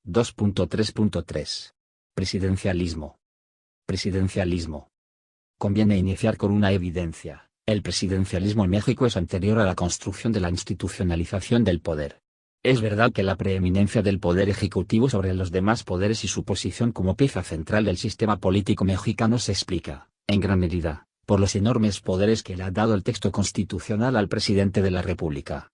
2.3.3. Presidencialismo. Presidencialismo. Conviene iniciar con una evidencia. El presidencialismo en México es anterior a la construcción de la institucionalización del poder. Es verdad que la preeminencia del poder ejecutivo sobre los demás poderes y su posición como pieza central del sistema político mexicano se explica, en gran medida, por los enormes poderes que le ha dado el texto constitucional al presidente de la República.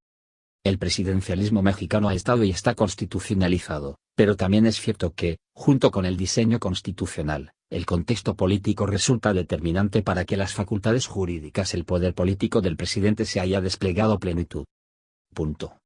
El presidencialismo mexicano ha estado y está constitucionalizado, pero también es cierto que, junto con el diseño constitucional, el contexto político resulta determinante para que las facultades jurídicas el poder político del presidente se haya desplegado a plenitud. Punto.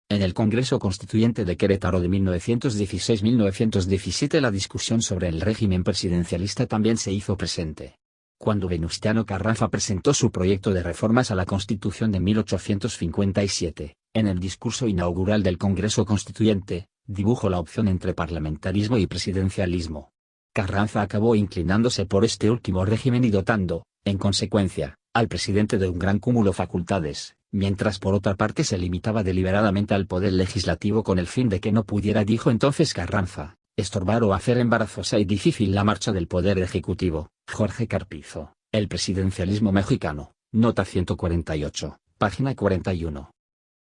En el Congreso Constituyente de Querétaro de 1916-1917 la discusión sobre el régimen presidencialista también se hizo presente. Cuando Venustiano Carranza presentó su proyecto de reformas a la Constitución de 1857, en el discurso inaugural del Congreso Constituyente, dibujó la opción entre parlamentarismo y presidencialismo. Carranza acabó inclinándose por este último régimen y dotando, en consecuencia, al presidente de un gran cúmulo de facultades, mientras por otra parte se limitaba deliberadamente al poder legislativo con el fin de que no pudiera, dijo entonces Carranza, estorbar o hacer embarazosa y difícil la marcha del poder ejecutivo. Jorge Carpizo, El presidencialismo mexicano, nota 148, página 41.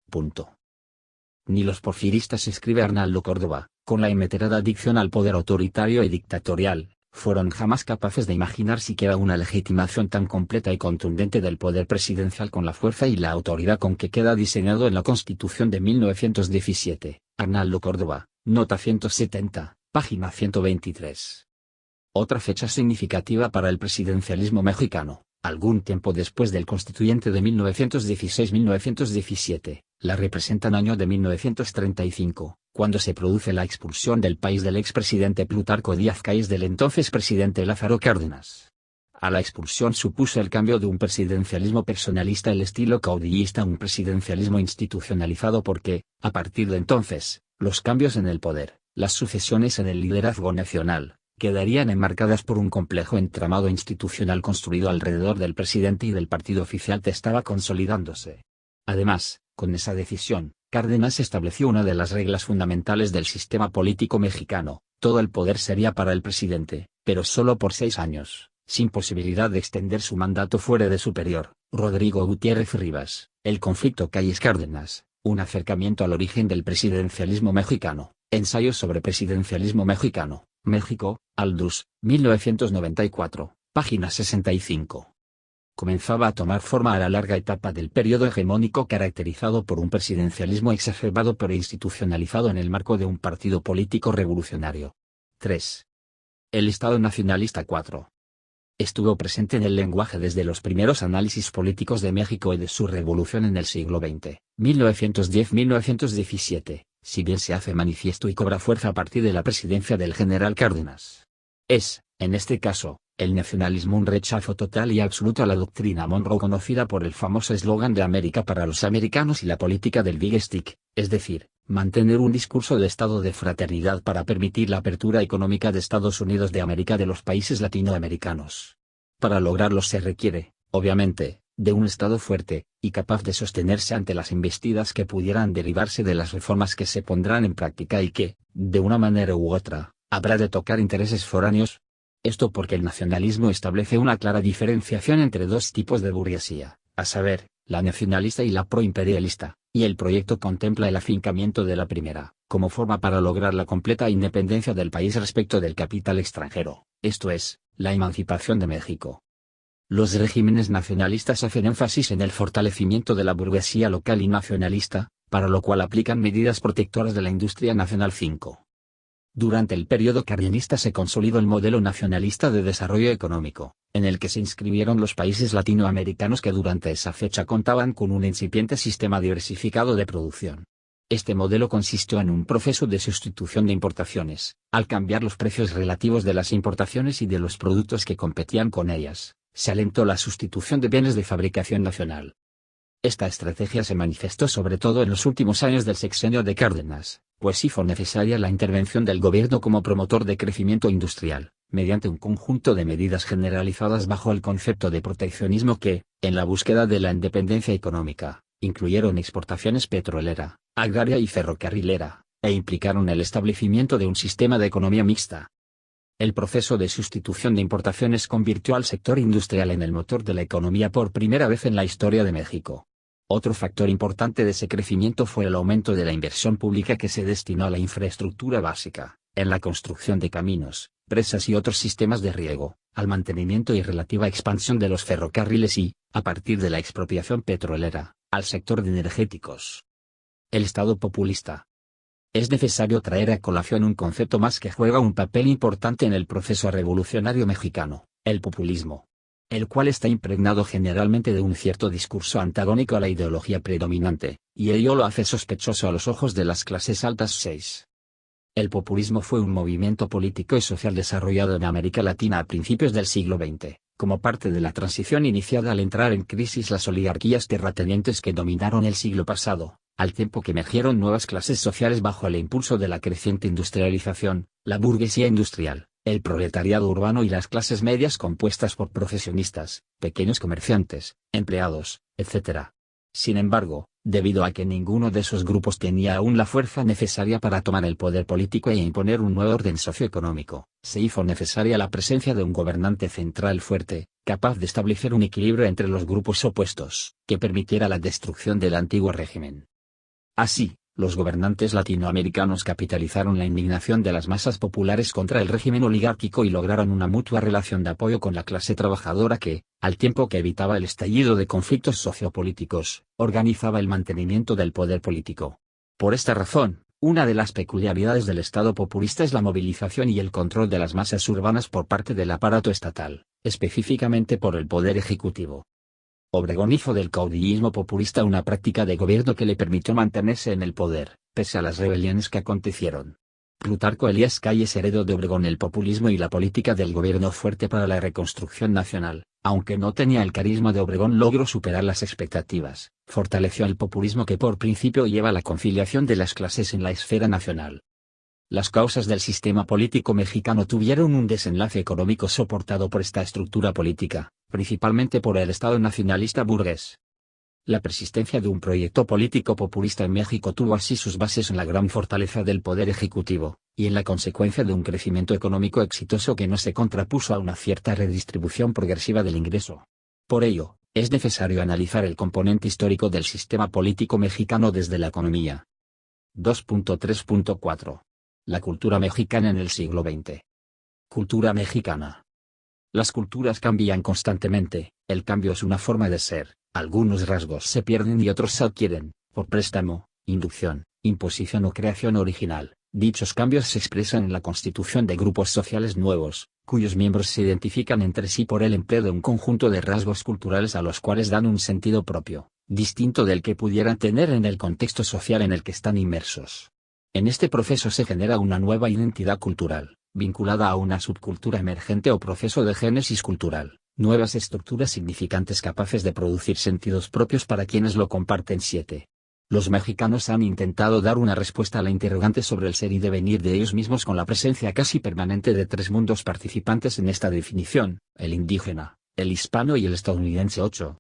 Punto. Ni los porfiristas, escribe Arnaldo Córdoba, con la inveterada adicción al poder autoritario y dictatorial, fueron jamás capaces de imaginar siquiera una legitimación tan completa y contundente del poder presidencial con la fuerza y la autoridad con que queda diseñado en la Constitución de 1917, Arnaldo Córdoba, nota 170, página 123. Otra fecha significativa para el presidencialismo mexicano, algún tiempo después del Constituyente de 1916-1917, la representan año de 1935, cuando se produce la expulsión del país del expresidente Plutarco Díaz Calles del entonces presidente Lázaro Cárdenas. A la expulsión supuso el cambio de un presidencialismo personalista al estilo caudillista a un presidencialismo institucionalizado porque, a partir de entonces, los cambios en el poder, las sucesiones en el liderazgo nacional, quedarían enmarcadas por un complejo entramado institucional construido alrededor del presidente y del partido oficial que estaba consolidándose. Además, con esa decisión, Cárdenas estableció una de las reglas fundamentales del sistema político mexicano: todo el poder sería para el presidente, pero solo por 6 años, sin posibilidad de extender su mandato fuera de superior. Rodrigo Gutiérrez Rivas, El conflicto Calles-Cárdenas, un acercamiento al origen del presidencialismo mexicano, ensayos sobre presidencialismo mexicano, México, Aldus, 1994, página 65. Comenzaba a tomar forma a la larga etapa del periodo hegemónico caracterizado por un presidencialismo exacerbado pero institucionalizado en el marco de un partido político revolucionario. 3. El Estado nacionalista. 4. Estuvo presente en el lenguaje desde los primeros análisis políticos de México y de su revolución en el siglo XX, 1910-1917, si bien se hace manifiesto y cobra fuerza a partir de la presidencia del general Cárdenas. Es, en este caso, el nacionalismo un rechazo total y absoluto a la doctrina Monroe conocida por el famoso eslogan de América para los americanos y la política del Big Stick, es decir, mantener un discurso de estado de fraternidad para permitir la apertura económica de Estados Unidos de América de los países latinoamericanos. Para lograrlo se requiere, obviamente, de un Estado fuerte, y capaz de sostenerse ante las embestidas que pudieran derivarse de las reformas que se pondrán en práctica y que, de una manera u otra, habrá de tocar intereses foráneos. Esto porque el nacionalismo establece una clara diferenciación entre dos tipos de burguesía, a saber, la nacionalista y la proimperialista, y el proyecto contempla el afincamiento de la primera, como forma para lograr la completa independencia del país respecto del capital extranjero, esto es, la emancipación de México. Los regímenes nacionalistas hacen énfasis en el fortalecimiento de la burguesía local y nacionalista, para lo cual aplican medidas protectoras de la industria nacional. 5. Durante el periodo cardenista se consolidó el modelo nacionalista de desarrollo económico, en el que se inscribieron los países latinoamericanos que durante esa fecha contaban con un incipiente sistema diversificado de producción. Este modelo consistió en un proceso de sustitución de importaciones, al cambiar los precios relativos de las importaciones y de los productos que competían con ellas, se alentó la sustitución de bienes de fabricación nacional. Esta estrategia se manifestó sobre todo en los últimos años del sexenio de Cárdenas, pues hizo necesaria la intervención del gobierno como promotor de crecimiento industrial, mediante un conjunto de medidas generalizadas bajo el concepto de proteccionismo que, en la búsqueda de la independencia económica, incluyeron exportaciones petrolera, agraria y ferrocarrilera, e implicaron el establecimiento de un sistema de economía mixta. El proceso de sustitución de importaciones convirtió al sector industrial en el motor de la economía por primera vez en la historia de México. Otro factor importante de ese crecimiento fue el aumento de la inversión pública que se destinó a la infraestructura básica, en la construcción de caminos, presas y otros sistemas de riego, al mantenimiento y relativa expansión de los ferrocarriles y, a partir de la expropiación petrolera, al sector de energéticos. El Estado populista. Es necesario traer a colación un concepto más que juega un papel importante en el proceso revolucionario mexicano, el populismo, el cual está impregnado generalmente de un cierto discurso antagónico a la ideología predominante, y ello lo hace sospechoso a los ojos de las clases altas 6. El populismo fue un movimiento político y social desarrollado en América Latina a principios del siglo XX, como parte de la transición iniciada al entrar en crisis las oligarquías terratenientes que dominaron el siglo pasado, al tiempo que emergieron nuevas clases sociales bajo el impulso de la creciente industrialización, la burguesía industrial, el proletariado urbano y las clases medias compuestas por profesionistas, pequeños comerciantes, empleados, etc. Sin embargo, debido a que ninguno de esos grupos tenía aún la fuerza necesaria para tomar el poder político e imponer un nuevo orden socioeconómico, se hizo necesaria la presencia de un gobernante central fuerte, capaz de establecer un equilibrio entre los grupos opuestos, que permitiera la destrucción del antiguo régimen. Así, los gobernantes latinoamericanos capitalizaron la indignación de las masas populares contra el régimen oligárquico y lograron una mutua relación de apoyo con la clase trabajadora que, al tiempo que evitaba el estallido de conflictos sociopolíticos, organizaba el mantenimiento del poder político. Por esta razón, una de las peculiaridades del Estado populista es la movilización y el control de las masas urbanas por parte del aparato estatal, específicamente por el Poder Ejecutivo. Obregón hizo del caudillismo populista una práctica de gobierno que le permitió mantenerse en el poder, pese a las rebeliones que acontecieron. Plutarco Elías Calles heredó de Obregón el populismo y la política del gobierno fuerte para la reconstrucción nacional, aunque no tenía el carisma de Obregón logró superar las expectativas, fortaleció el populismo que por principio lleva a la conciliación de las clases en la esfera nacional. Las causas del sistema político mexicano tuvieron un desenlace económico soportado por esta estructura política, principalmente por el Estado nacionalista burgués. La persistencia de un proyecto político populista en México tuvo así sus bases en la gran fortaleza del poder ejecutivo, y en la consecuencia de un crecimiento económico exitoso que no se contrapuso a una cierta redistribución progresiva del ingreso. Por ello, es necesario analizar el componente histórico del sistema político mexicano desde la economía. 2.3.4. La cultura mexicana en el siglo XX. Cultura mexicana. Las culturas cambian constantemente, el cambio es una forma de ser, algunos rasgos se pierden y otros se adquieren, por préstamo, inducción, imposición o creación original. Dichos cambios se expresan en la constitución de grupos sociales nuevos, cuyos miembros se identifican entre sí por el empleo de un conjunto de rasgos culturales a los cuales dan un sentido propio, distinto del que pudieran tener en el contexto social en el que están inmersos. En este proceso se genera una nueva identidad cultural, vinculada a una subcultura emergente o proceso de génesis cultural, nuevas estructuras significantes capaces de producir sentidos propios para quienes lo comparten. 7. Los mexicanos han intentado dar una respuesta a la interrogante sobre el ser y devenir de ellos mismos con la presencia casi permanente de tres mundos participantes en esta definición: el indígena, el hispano y el estadounidense. 8.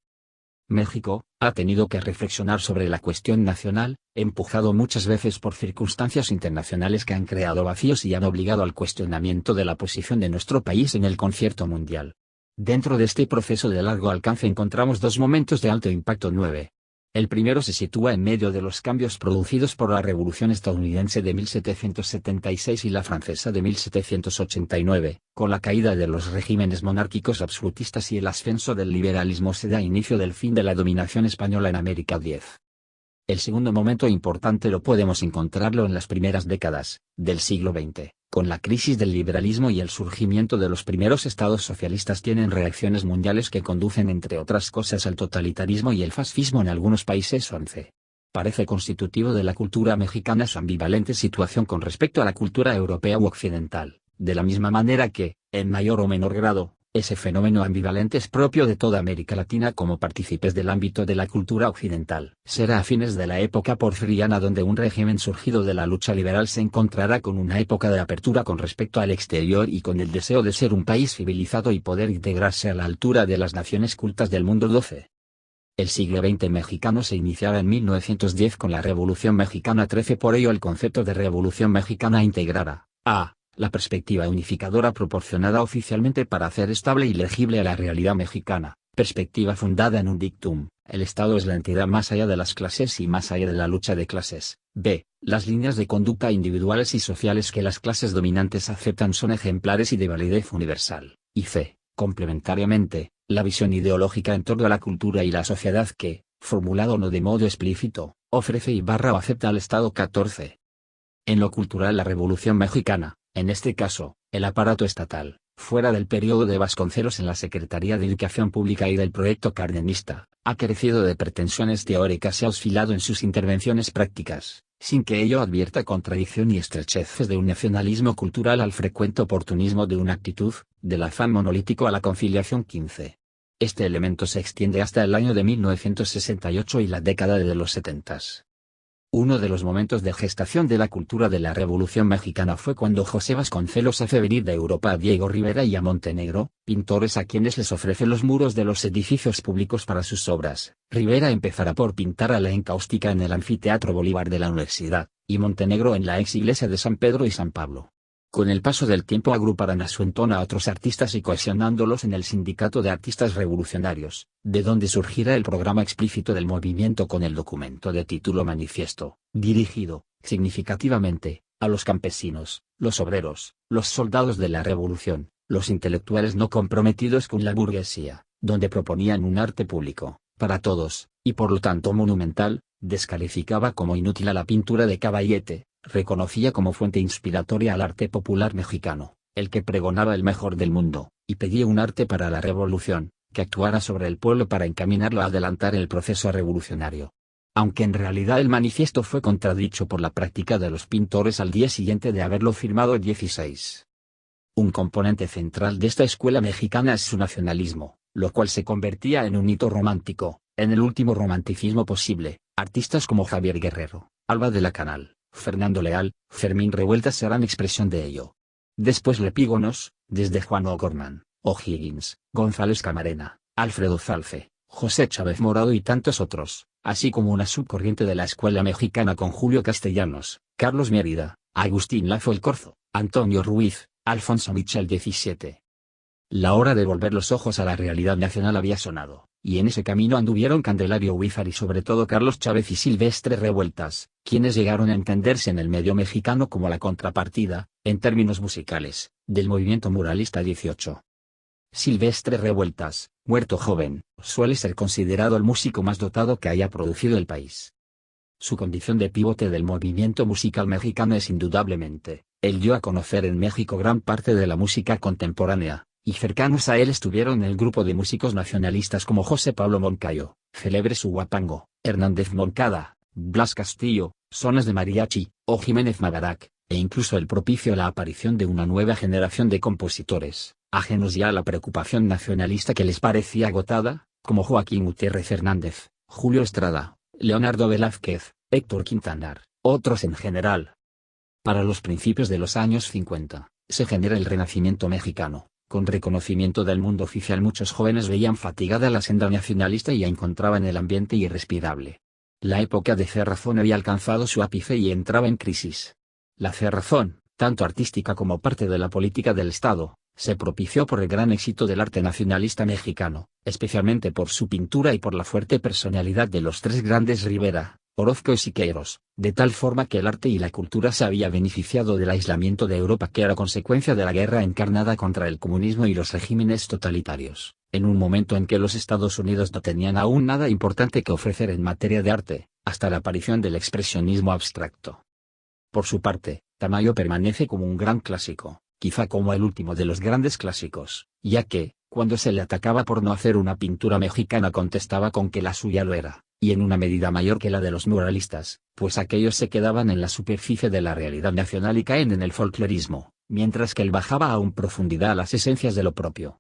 México ha tenido que reflexionar sobre la cuestión nacional, empujado muchas veces por circunstancias internacionales que han creado vacíos y han obligado al cuestionamiento de la posición de nuestro país en el concierto mundial. Dentro de este proceso de largo alcance encontramos dos momentos de alto impacto. 9. El primero se sitúa en medio de los cambios producidos por la Revolución estadounidense de 1776 y la francesa de 1789, con la caída de los regímenes monárquicos absolutistas y el ascenso del liberalismo se da inicio del fin de la dominación española en América. 10. El segundo momento importante lo podemos encontrarlo en las primeras décadas del siglo XX, con la crisis del liberalismo y el surgimiento de los primeros estados socialistas tienen reacciones mundiales que conducen entre otras cosas al totalitarismo y el fascismo en algunos países. 11. Parece constitutivo de la cultura mexicana su ambivalente situación con respecto a la cultura europea u occidental, de la misma manera que, en mayor o menor grado, ese fenómeno ambivalente es propio de toda América Latina como partícipes del ámbito de la cultura occidental. Será a fines de la época porfiriana donde un régimen surgido de la lucha liberal se encontrará con una época de apertura con respecto al exterior y con el deseo de ser un país civilizado y poder integrarse a la altura de las naciones cultas del mundo. 12. El siglo XX mexicano se iniciaba en 1910 con la Revolución Mexicana 13, por ello el concepto de Revolución Mexicana integrara a la perspectiva unificadora proporcionada oficialmente para hacer estable y legible a la realidad mexicana, perspectiva fundada en un dictum: el Estado es la entidad más allá de las clases y más allá de la lucha de clases. B. Las líneas de conducta individuales y sociales que las clases dominantes aceptan son ejemplares y de validez universal. Y C. Complementariamente, la visión ideológica en torno a la cultura y la sociedad que, formulado no de modo explícito, ofrece y barra o acepta al Estado. 14. En lo cultural, la Revolución Mexicana, en este caso, el aparato estatal, fuera del periodo de Vasconcelos en la Secretaría de Educación Pública y del proyecto cardenista, ha carecido de pretensiones teóricas y ha oscilado en sus intervenciones prácticas, sin que ello advierta contradicción y estrecheces de un nacionalismo cultural al frecuente oportunismo de una actitud, del afán monolítico a la conciliación. 15. Este elemento se extiende hasta el año de 1968 y la década de los 70. Uno de los momentos de gestación de la cultura de la Revolución Mexicana fue cuando José Vasconcelos hace venir de Europa a Diego Rivera y a Montenegro, pintores a quienes les ofrece los muros de los edificios públicos para sus obras. Rivera empezará por pintar a la encáustica en el Anfiteatro Bolívar de la Universidad, y Montenegro en la ex iglesia de San Pedro y San Pablo. Con el paso del tiempo agruparán a su entorno a otros artistas y cohesionándolos en el Sindicato de Artistas Revolucionarios, de donde surgirá el programa explícito del movimiento con el documento de título Manifiesto, dirigido, significativamente, a los campesinos, los obreros, los soldados de la revolución, los intelectuales no comprometidos con la burguesía, donde proponían un arte público, para todos, y por lo tanto monumental, descalificaba como inútil a la pintura de Caballete, reconocía como fuente inspiratoria al arte popular mexicano, el que pregonaba el mejor del mundo, y pedía un arte para la revolución, que actuara sobre el pueblo para encaminarlo a adelantar el proceso revolucionario. Aunque en realidad el manifiesto fue contradicho por la práctica de los pintores al día siguiente de haberlo firmado el 16. Un componente central de esta escuela mexicana es su nacionalismo, lo cual se convertía en un hito romántico, en el último romanticismo posible. Artistas como Javier Guerrero, Alba de la Canal, Fernando Leal, Fermín Revueltas serán expresión de ello. Después lepígonos, desde Juan O'Gorman, O'Higgins, González Camarena, Alfredo Zalce, José Chávez Morado y tantos otros, así como una subcorriente de la escuela mexicana con Julio Castellanos, Carlos Mérida, Agustín Lazo el Corzo, Antonio Ruiz, Alfonso Michel 17. La hora de volver los ojos a la realidad nacional había sonado, y en ese camino anduvieron Candelario Huízar y sobre todo Carlos Chávez y Silvestre Revueltas, quienes llegaron a entenderse en el medio mexicano como la contrapartida, en términos musicales, del movimiento muralista 18. Silvestre Revueltas, muerto joven, suele ser considerado el músico más dotado que haya producido el país. Su condición de pivote del movimiento musical mexicano es indudablemente, él dio a conocer en México gran parte de la música contemporánea, y cercanos a él estuvieron el grupo de músicos nacionalistas como José Pablo Moncayo, célebre su Huapango, Hernández Moncada, Blas Castillo, Sones de Mariachi, o Jiménez Madarac, e incluso el propicio a la aparición de una nueva generación de compositores, ajenos ya a la preocupación nacionalista que les parecía agotada, como Joaquín Gutiérrez Hernández, Julio Estrada, Leonardo Velázquez, Héctor Quintanar, otros en general. Para los principios de los años 50, se genera el Renacimiento mexicano. Con reconocimiento del mundo oficial, muchos jóvenes veían fatigada la senda nacionalista y ya encontraban el ambiente irrespirable. La época de cerrazón había alcanzado su ápice y entraba en crisis. La cerrazón, tanto artística como parte de la política del Estado, se propició por el gran éxito del arte nacionalista mexicano, especialmente por su pintura y por la fuerte personalidad de los tres grandes Rivera, Orozco y Siqueiros, de tal forma que el arte y la cultura se había beneficiado del aislamiento de Europa que era consecuencia de la guerra encarnada contra el comunismo y los regímenes totalitarios, en un momento en que los Estados Unidos no tenían aún nada importante que ofrecer en materia de arte, hasta la aparición del expresionismo abstracto. Por su parte, Tamayo permanece como un gran clásico, quizá como el último de los grandes clásicos, ya que, cuando se le atacaba por no hacer una pintura mexicana contestaba con que la suya lo era, y en una medida mayor que la de los muralistas, pues aquellos se quedaban en la superficie de la realidad nacional y caen en el folclorismo, mientras que él bajaba aún profundidad a las esencias de lo propio.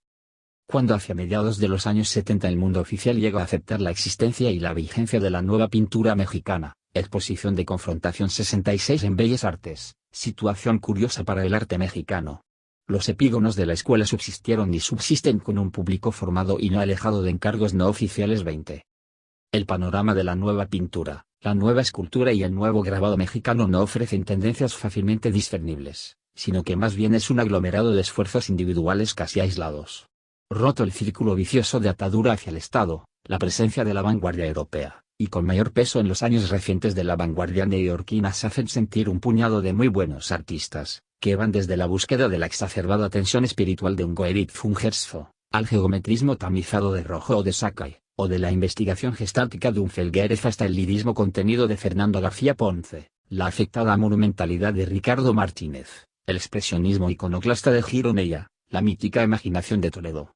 Cuando hacia mediados de los años 70 el mundo oficial llegó a aceptar la existencia y la vigencia de la nueva pintura mexicana, Exposición de Confrontación 66 en Bellas Artes, situación curiosa para el arte mexicano. Los epígonos de la escuela subsistieron y subsisten con un público formado y no alejado de encargos no oficiales. 20. El panorama de la nueva pintura, la nueva escultura y el nuevo grabado mexicano no ofrecen tendencias fácilmente discernibles, sino que más bien es un aglomerado de esfuerzos individuales casi aislados. Roto el círculo vicioso de atadura hacia el Estado, la presencia de la vanguardia europea, y con mayor peso en los años recientes de la vanguardia neoyorquina, se hacen sentir un puñado de muy buenos artistas, que van desde la búsqueda de la exacerbada tensión espiritual de un Goeritz Fungersfo, al geometrismo tamizado de Rojo o de Sakai, o de la investigación gestáltica de un Felguérez hasta el lirismo contenido de Fernando García Ponce, la afectada monumentalidad de Ricardo Martínez, el expresionismo iconoclasta de Gironella, la mítica imaginación de Toledo.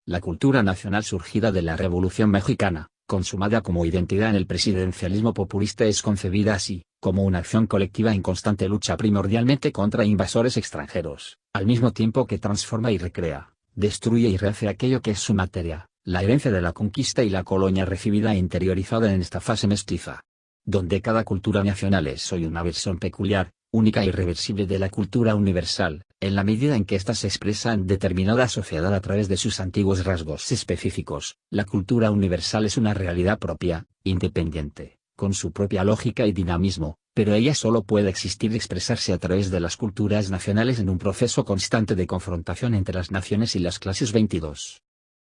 La cultura nacional surgida de la Revolución Mexicana, consumada como identidad en el presidencialismo populista, es concebida así, como una acción colectiva en constante lucha primordialmente contra invasores extranjeros, al mismo tiempo que transforma y recrea, destruye y rehace aquello que es su materia, la herencia de la conquista y la colonia recibida e interiorizada en esta fase mestiza, donde cada cultura nacional es hoy una versión peculiar, única e irreversible de la cultura universal, en la medida en que ésta se expresa en determinada sociedad a través de sus antiguos rasgos específicos. La cultura universal es una realidad propia, independiente, con su propia lógica y dinamismo, pero ella solo puede existir y expresarse a través de las culturas nacionales en un proceso constante de confrontación entre las naciones y las clases. 22.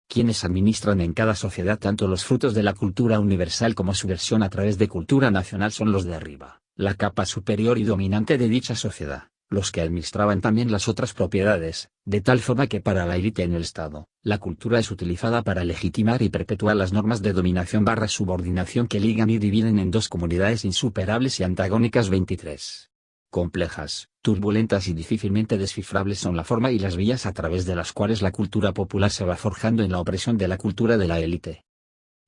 Quienes administran en cada sociedad tanto los frutos de la cultura universal como su versión a través de cultura nacional son los de arriba, la capa superior y dominante de dicha sociedad, los que administraban también las otras propiedades, de tal forma que para la élite en el Estado, la cultura es utilizada para legitimar y perpetuar las normas de dominación/subordinación que ligan y dividen en dos comunidades insuperables y antagónicas. 23. Complejas, turbulentas y difícilmente descifrables son la forma y las vías a través de las cuales la cultura popular se va forjando en la opresión de la cultura de la élite.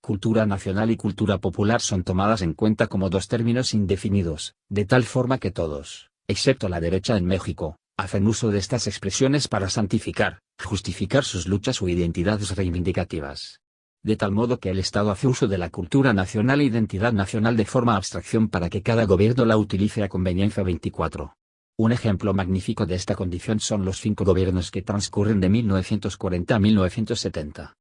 Cultura nacional y cultura popular son tomadas en cuenta como dos términos indefinidos, de tal forma que todos, excepto la derecha en México, hacen uso de estas expresiones para santificar, justificar sus luchas o identidades reivindicativas. De tal modo que el Estado hace uso de la cultura nacional e identidad nacional de forma abstracción para que cada gobierno la utilice a conveniencia. 24. Un ejemplo magnífico de esta condición son los 5 gobiernos que transcurren de 1940 a 1970.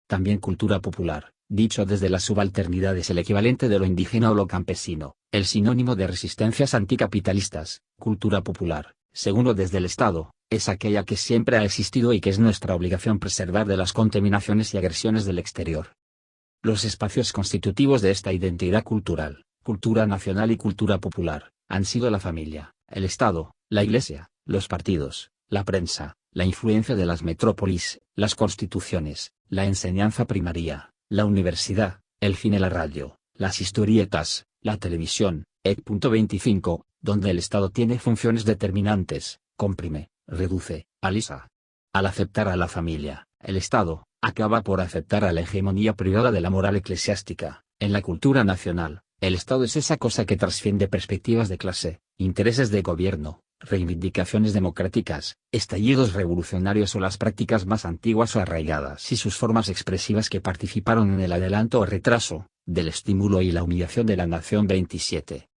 También cultura popular, dicho desde la subalternidad, es el equivalente de lo indígena o lo campesino, el sinónimo de resistencias anticapitalistas. Cultura popular, según desde el Estado, es aquella que siempre ha existido y que es nuestra obligación preservar de las contaminaciones y agresiones del exterior. Los espacios constitutivos de esta identidad cultural, cultura nacional y cultura popular, han sido la familia, el Estado, la Iglesia, los partidos, la prensa, la influencia de las metrópolis, las constituciones, la enseñanza primaria, la universidad, el cine, la radio, las historietas, la televisión, etc. 25, donde el Estado tiene funciones determinantes, comprime, reduce, alisa. Al aceptar a la familia, el Estado acaba por aceptar a la hegemonía privada de la moral eclesiástica. En la cultura nacional, el Estado es esa cosa que trasciende perspectivas de clase, intereses de gobierno, reivindicaciones democráticas, estallidos revolucionarios o las prácticas más antiguas o arraigadas y sus formas expresivas que participaron en el adelanto o retraso del estímulo y la humillación de la nación. 27.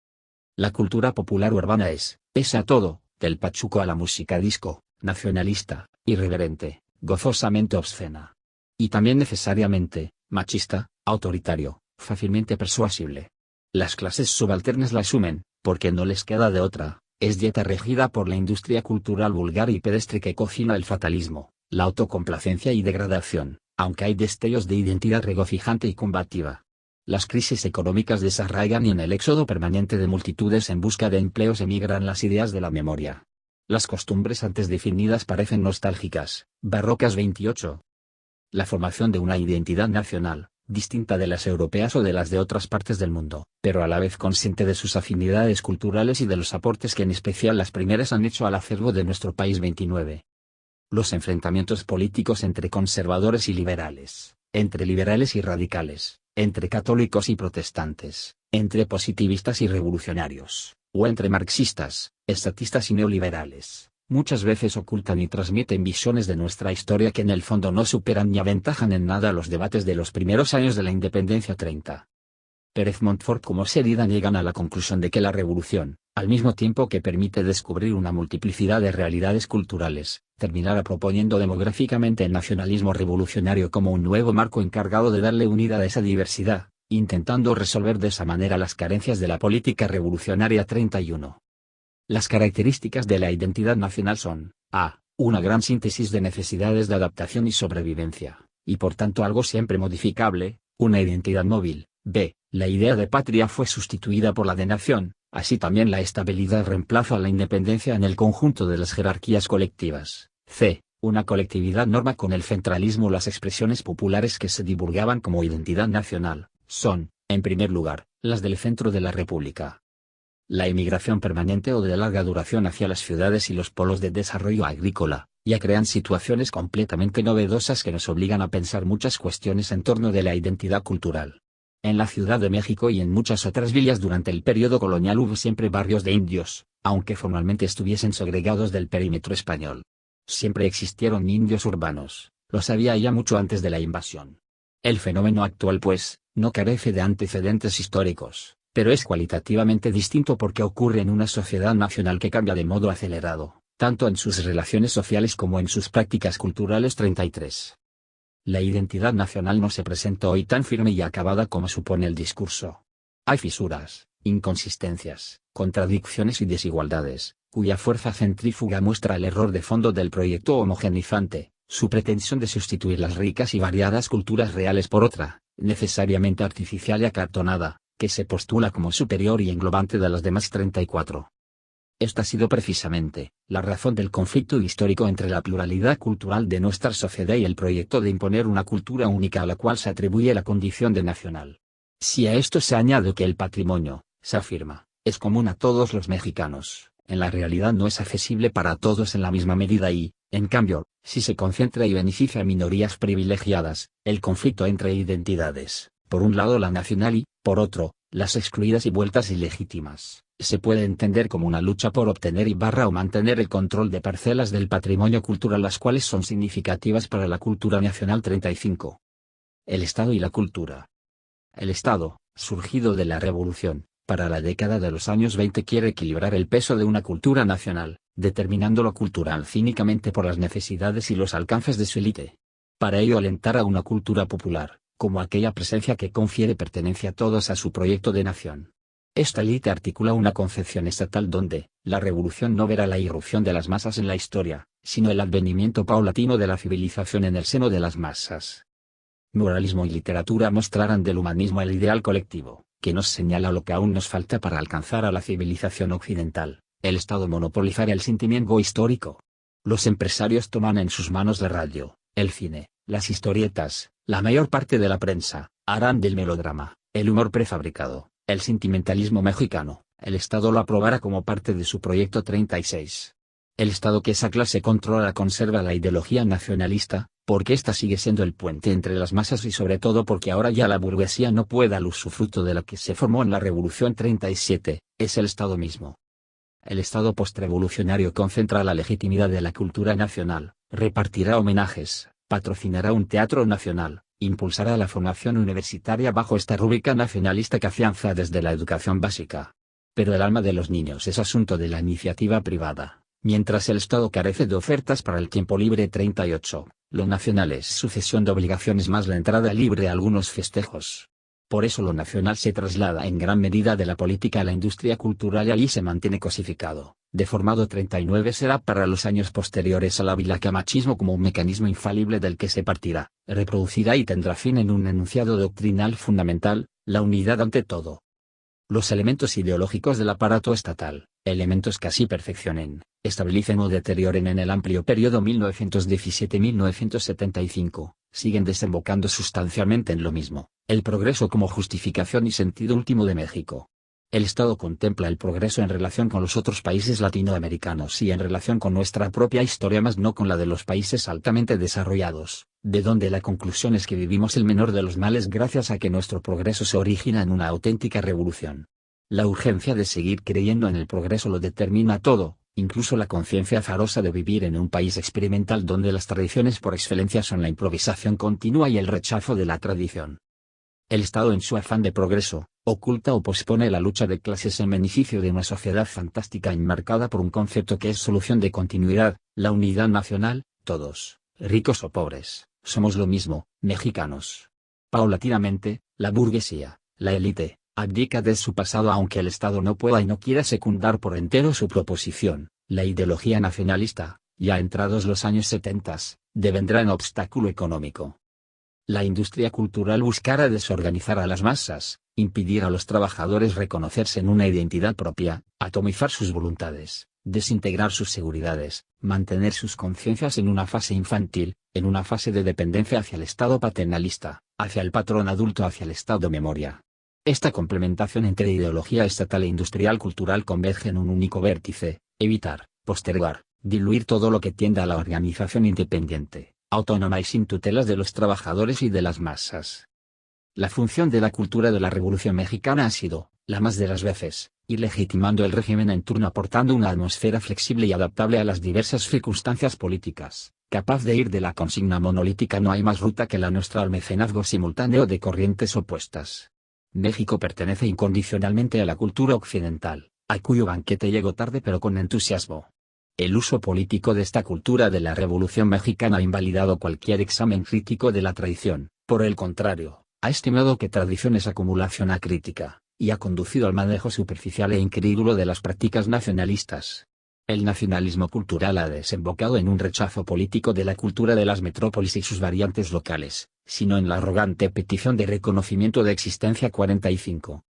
La cultura popular urbana es, pese a todo, del pachuco a la música disco, nacionalista, irreverente, gozosamente obscena. Y también necesariamente, machista, autoritario, fácilmente persuasible. Las clases subalternas la asumen, porque no les queda de otra, es dieta regida por la industria cultural vulgar y pedestre que cocina el fatalismo, la autocomplacencia y degradación, aunque hay destellos de identidad regocijante y combativa. Las crisis económicas desarraigan y en el éxodo permanente de multitudes en busca de empleos emigran las ideas de la memoria. Las costumbres antes definidas parecen nostálgicas, barrocas. 28. La formación de una identidad nacional, distinta de las europeas o de las de otras partes del mundo, pero a la vez consciente de sus afinidades culturales y de los aportes que en especial las primeras han hecho al acervo de nuestro país. 29. Los enfrentamientos políticos entre conservadores y liberales, entre liberales y radicales, entre católicos y protestantes, entre positivistas y revolucionarios, o entre marxistas, estatistas y neoliberales, muchas veces ocultan y transmiten visiones de nuestra historia que en el fondo no superan ni aventajan en nada los debates de los primeros años de la independencia. 30. Pérez Montfort como Sheridan llegan a la conclusión de que la revolución, al mismo tiempo que permite descubrir una multiplicidad de realidades culturales, terminará proponiendo demográficamente el nacionalismo revolucionario como un nuevo marco encargado de darle unidad a esa diversidad, intentando resolver de esa manera las carencias de la política revolucionaria 31. Las características de la identidad nacional son, a. Una gran síntesis de necesidades de adaptación y sobrevivencia, y por tanto algo siempre modificable, una identidad móvil. B. La idea de patria fue sustituida por la de nación, así también la estabilidad reemplaza a la independencia en el conjunto de las jerarquías colectivas. C. Una colectividad norma con el centralismo. Las expresiones populares que se divulgaban como identidad nacional, son, en primer lugar, las del centro de la República. La emigración permanente o de larga duración hacia las ciudades y los polos de desarrollo agrícola, ya crean situaciones completamente novedosas que nos obligan a pensar muchas cuestiones en torno de la identidad cultural. En la Ciudad de México y en muchas otras villas durante el periodo colonial hubo siempre barrios de indios, aunque formalmente estuviesen segregados del perímetro español. Siempre existieron indios urbanos, los había ya mucho antes de la invasión. El fenómeno actual pues, no carece de antecedentes históricos, pero es cualitativamente distinto porque ocurre en una sociedad nacional que cambia de modo acelerado, tanto en sus relaciones sociales como en sus prácticas culturales. 33. La identidad nacional no se presenta hoy tan firme y acabada como supone el discurso. Hay fisuras, inconsistencias, contradicciones y desigualdades, cuya fuerza centrífuga muestra el error de fondo del proyecto homogeneizante, su pretensión de sustituir las ricas y variadas culturas reales por otra, necesariamente artificial y acartonada, que se postula como superior y englobante de las demás. 34. Esta ha sido precisamente la razón del conflicto histórico entre la pluralidad cultural de nuestra sociedad y el proyecto de imponer una cultura única a la cual se atribuye la condición de nacional. Si a esto se añade que el patrimonio, se afirma, es común a todos los mexicanos, en la realidad no es accesible para todos en la misma medida y, en cambio, si se concentra y beneficia a minorías privilegiadas, el conflicto entre identidades, por un lado la nacional y, por otro, las excluidas y vueltas ilegítimas, se puede entender como una lucha por obtener o mantener el control de parcelas del patrimonio cultural las cuales son significativas para la cultura nacional. 35. El Estado y la cultura. El Estado, surgido de la Revolución, para la década de los años 20 quiere equilibrar el peso de una cultura nacional, determinando lo cultural cínicamente por las necesidades y los alcances de su élite. Para ello alentar a una cultura popular, como aquella presencia que confiere pertenencia a todos a su proyecto de nación. Esta élite articula una concepción estatal donde, la revolución no verá la irrupción de las masas en la historia, sino el advenimiento paulatino de la civilización en el seno de las masas. Moralismo y literatura mostrarán del humanismo el ideal colectivo, que nos señala lo que aún nos falta para alcanzar a la civilización occidental. El Estado monopolizará el sentimiento histórico. Los empresarios toman en sus manos la radio, el cine, las historietas, la mayor parte de la prensa, harán del melodrama, el humor prefabricado, el sentimentalismo mexicano. El Estado lo aprobará como parte de su proyecto. 36. El Estado que esa clase controla conserva la ideología nacionalista, porque ésta sigue siendo el puente entre las masas y sobre todo porque ahora ya la burguesía no puede dar usufructo de la que se formó en la Revolución. 37, es el Estado mismo. El Estado postrevolucionario concentra la legitimidad de la cultura nacional, repartirá homenajes, patrocinará un teatro nacional, impulsará la formación universitaria bajo esta rúbrica nacionalista que afianza desde la educación básica. Pero el alma de los niños es asunto de la iniciativa privada, mientras el Estado carece de ofertas para el tiempo libre. 38, lo nacional es sucesión de obligaciones más la entrada libre a algunos festejos. Por eso lo nacional se traslada en gran medida de la política a la industria cultural y allí se mantiene cosificado, deformado. 39 será para los años posteriores al vilacamachismo como un mecanismo infalible del que se partirá, reproducirá y tendrá fin en un enunciado doctrinal fundamental, la unidad ante todo. Los elementos ideológicos del aparato estatal, elementos que así perfeccionen, estabilicen o deterioren en el amplio periodo 1917-1975, siguen desembocando sustancialmente en lo mismo, el progreso como justificación y sentido último de México. El Estado contempla el progreso en relación con los otros países latinoamericanos y en relación con nuestra propia historia, más no con la de los países altamente desarrollados, de donde la conclusión es que vivimos el menor de los males gracias a que nuestro progreso se origina en una auténtica revolución. La urgencia de seguir creyendo en el progreso lo determina todo, incluso la conciencia azarosa de vivir en un país experimental donde las tradiciones por excelencia son la improvisación continua y el rechazo de la tradición. El Estado en su afán de progreso, oculta o pospone la lucha de clases en beneficio de una sociedad fantástica enmarcada por un concepto que es solución de continuidad, la unidad nacional. Todos, ricos o pobres, somos lo mismo, mexicanos. Paulatinamente, La burguesía, la élite, abdica de su pasado aunque el Estado no pueda y no quiera secundar por entero su proposición. La ideología nacionalista, ya entrados los años 70, devendrá en obstáculo económico. La industria cultural buscará desorganizar a las masas, impedir a los trabajadores reconocerse en una identidad propia, atomizar sus voluntades, desintegrar sus seguridades, mantener sus conciencias en una fase infantil, en una fase de dependencia hacia el Estado paternalista, hacia el patrón adulto, hacia el Estado memoria. Esta complementación entre ideología estatal e industrial cultural converge en un único vértice: evitar, postergar, diluir todo lo que tienda a la organización independiente, autónoma y sin tutelas de los trabajadores y de las masas. La función de la cultura de la Revolución Mexicana ha sido, la más de las veces, ir legitimando el régimen en turno, aportando una atmósfera flexible y adaptable a las diversas circunstancias políticas, capaz de ir de la consigna monolítica "no hay más ruta que la nuestra" al mecenazgo simultáneo de corrientes opuestas. México pertenece incondicionalmente a la cultura occidental, a cuyo banquete llegó tarde pero con entusiasmo. El uso político de esta cultura de la Revolución Mexicana ha invalidado cualquier examen crítico de la tradición, por el contrario, ha estimado que tradición es acumulación acrítica, y ha conducido al manejo superficial e incrédulo de las prácticas nacionalistas. El nacionalismo cultural ha desembocado en un rechazo político de la cultura de las metrópolis y sus variantes locales, sino en la arrogante petición de reconocimiento de existencia 45.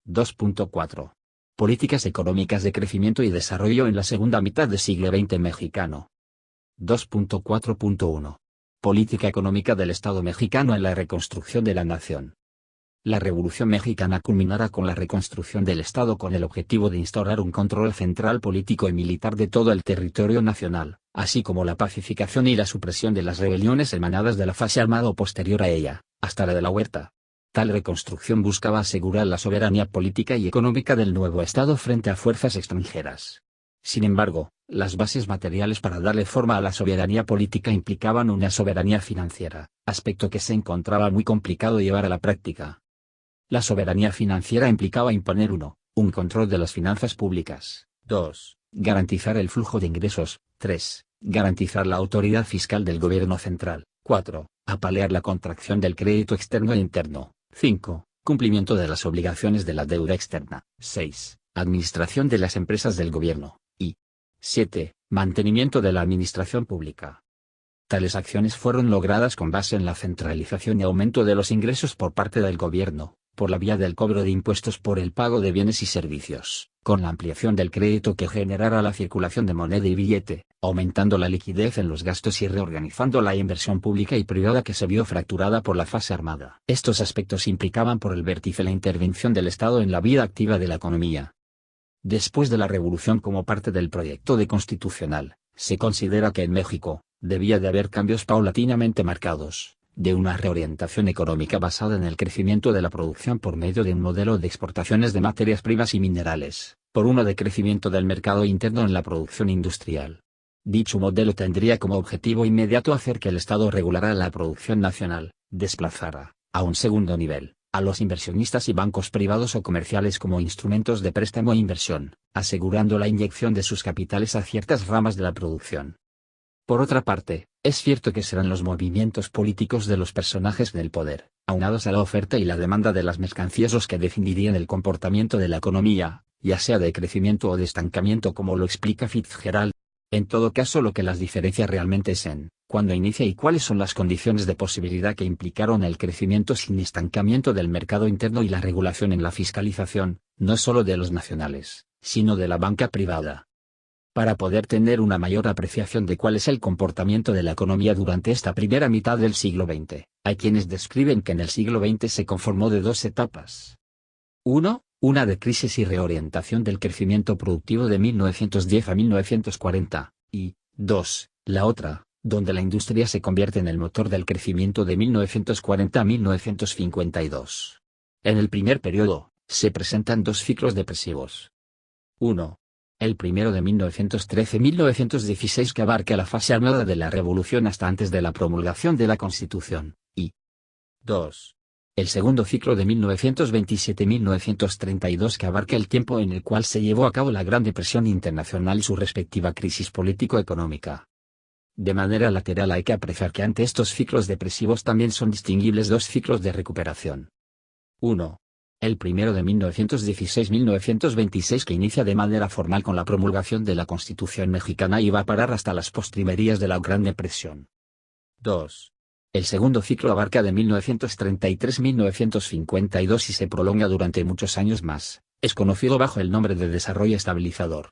2.4. Políticas económicas de crecimiento y desarrollo en la segunda mitad del siglo XX mexicano. 2.4.1. Política económica del Estado mexicano en la reconstrucción de la nación. La Revolución Mexicana culminará con la reconstrucción del Estado con el objetivo de instaurar un control central político y militar de todo el territorio nacional, así como la pacificación y la supresión de las rebeliones emanadas de la fase armada o posterior a ella, hasta la de la Huerta. Tal reconstrucción buscaba asegurar la soberanía política y económica del nuevo Estado frente a fuerzas extranjeras. Sin embargo, las bases materiales para darle forma a la soberanía política implicaban una soberanía financiera, aspecto que se encontraba muy complicado llevar a la práctica. La soberanía financiera implicaba imponer un control de las finanzas públicas, 2. Garantizar el flujo de ingresos, 3. Garantizar la autoridad fiscal del gobierno central, 4. Apalear la contracción del crédito externo e interno, 5. Cumplimiento de las obligaciones de la deuda externa, 6. Administración de las empresas del gobierno, y 7. Mantenimiento de la administración pública. Tales acciones fueron logradas con base en la centralización y aumento de los ingresos por parte del gobierno, por la vía del cobro de impuestos por el pago de bienes y servicios, con la ampliación del crédito que generara la circulación de moneda y billete, aumentando la liquidez en los gastos y reorganizando la inversión pública y privada que se vio fracturada por la fase armada. Estos aspectos implicaban por el vértice la intervención del Estado en la vida activa de la economía. Después de la Revolución, como parte del proyecto de constitucional, se considera que en México, debía de haber cambios paulatinamente marcados, de una reorientación económica basada en el crecimiento de la producción por medio de un modelo de exportaciones de materias primas y minerales, por uno de crecimiento del mercado interno en la producción industrial. Dicho modelo tendría como objetivo inmediato hacer que el Estado regulara la producción nacional, desplazara, a un segundo nivel, a los inversionistas y bancos privados o comerciales como instrumentos de préstamo e inversión, asegurando la inyección de sus capitales a ciertas ramas de la producción. Por otra parte, es cierto que serán los movimientos políticos de los personajes del poder, aunados a la oferta y la demanda de las mercancías, los que definirían el comportamiento de la economía, ya sea de crecimiento o de estancamiento, como lo explica Fitzgerald. En todo caso, lo que las diferencia realmente es en cuándo inicia y cuáles son las condiciones de posibilidad que implicaron el crecimiento sin estancamiento del mercado interno y la regulación en la fiscalización, no solo de los nacionales, sino de la banca privada. Para poder tener una mayor apreciación de cuál es el comportamiento de la economía durante esta primera mitad del siglo XX, hay quienes describen que en el siglo XX se conformó de dos etapas. 1. Una de crisis y reorientación del crecimiento productivo de 1910 a 1940, y 2. La otra, donde la industria se convierte en el motor del crecimiento de 1940 a 1952. En el primer periodo, se presentan dos ciclos depresivos. 1. El primero de 1913-1916, que abarca la fase armada de la Revolución hasta antes de la promulgación de la Constitución, y 2. El segundo ciclo de 1927-1932, que abarca el tiempo en el cual se llevó a cabo la Gran Depresión Internacional y su respectiva crisis político-económica. De manera lateral hay que apreciar que ante estos ciclos depresivos también son distinguibles dos ciclos de recuperación. 1. El primero de 1916-1926 que inicia de manera formal con la promulgación de la Constitución mexicana y va a parar hasta las postrimerías de la Gran Depresión. 2. El segundo ciclo abarca de 1933-1952 y se prolonga durante muchos años más, es conocido bajo el nombre de desarrollo estabilizador.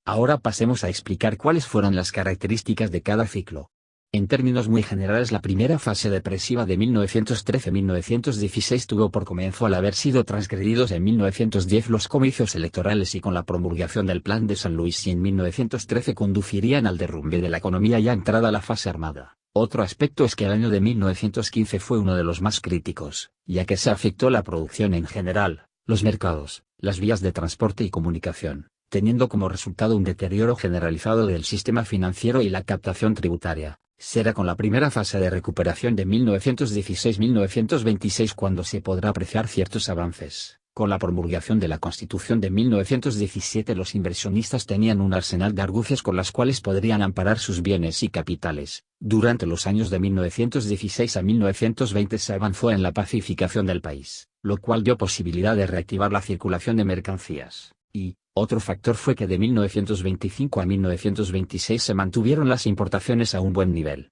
Ahora pasemos a explicar cuáles fueron las características de cada ciclo. En términos muy generales, la primera fase depresiva de 1913-1916 tuvo por comienzo al haber sido transgredidos en 1910 los comicios electorales y con la promulgación del Plan de San Luis, y en 1913 conducirían al derrumbe de la economía ya entrada la fase armada. Otro aspecto es que el año de 1915 fue uno de los más críticos, ya que se afectó la producción en general, los mercados, las vías de transporte y comunicación, teniendo como resultado un deterioro generalizado del sistema financiero y la captación tributaria. Será con la primera fase de recuperación de 1916-1926 cuando se podrá apreciar ciertos avances. Con la promulgación de la Constitución de 1917 los inversionistas tenían un arsenal de argucias con las cuales podrían amparar sus bienes y capitales. Durante los años de 1916 a 1920 se avanzó en la pacificación del país, lo cual dio posibilidad de reactivar la circulación de mercancías. Y, otro factor fue que de 1925 a 1926 se mantuvieron las importaciones a un buen nivel.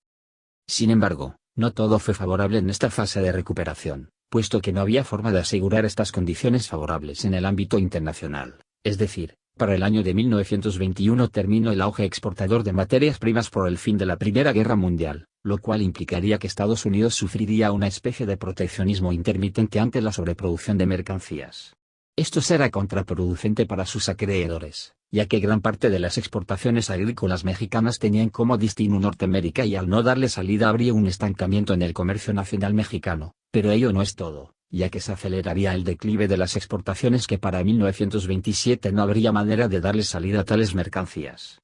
Sin embargo, no todo fue favorable en esta fase de recuperación, puesto que no había forma de asegurar estas condiciones favorables en el ámbito internacional. Es decir, para el año de 1921 terminó el auge exportador de materias primas por el fin de la Primera Guerra Mundial, lo cual implicaría que Estados Unidos sufriría una especie de proteccionismo intermitente ante la sobreproducción de mercancías. Esto será contraproducente para sus acreedores, ya que gran parte de las exportaciones agrícolas mexicanas tenían como destino Norteamérica y al no darle salida habría un estancamiento en el comercio nacional mexicano, pero ello no es todo, ya que se aceleraría el declive de las exportaciones que para 1927 no habría manera de darle salida a tales mercancías.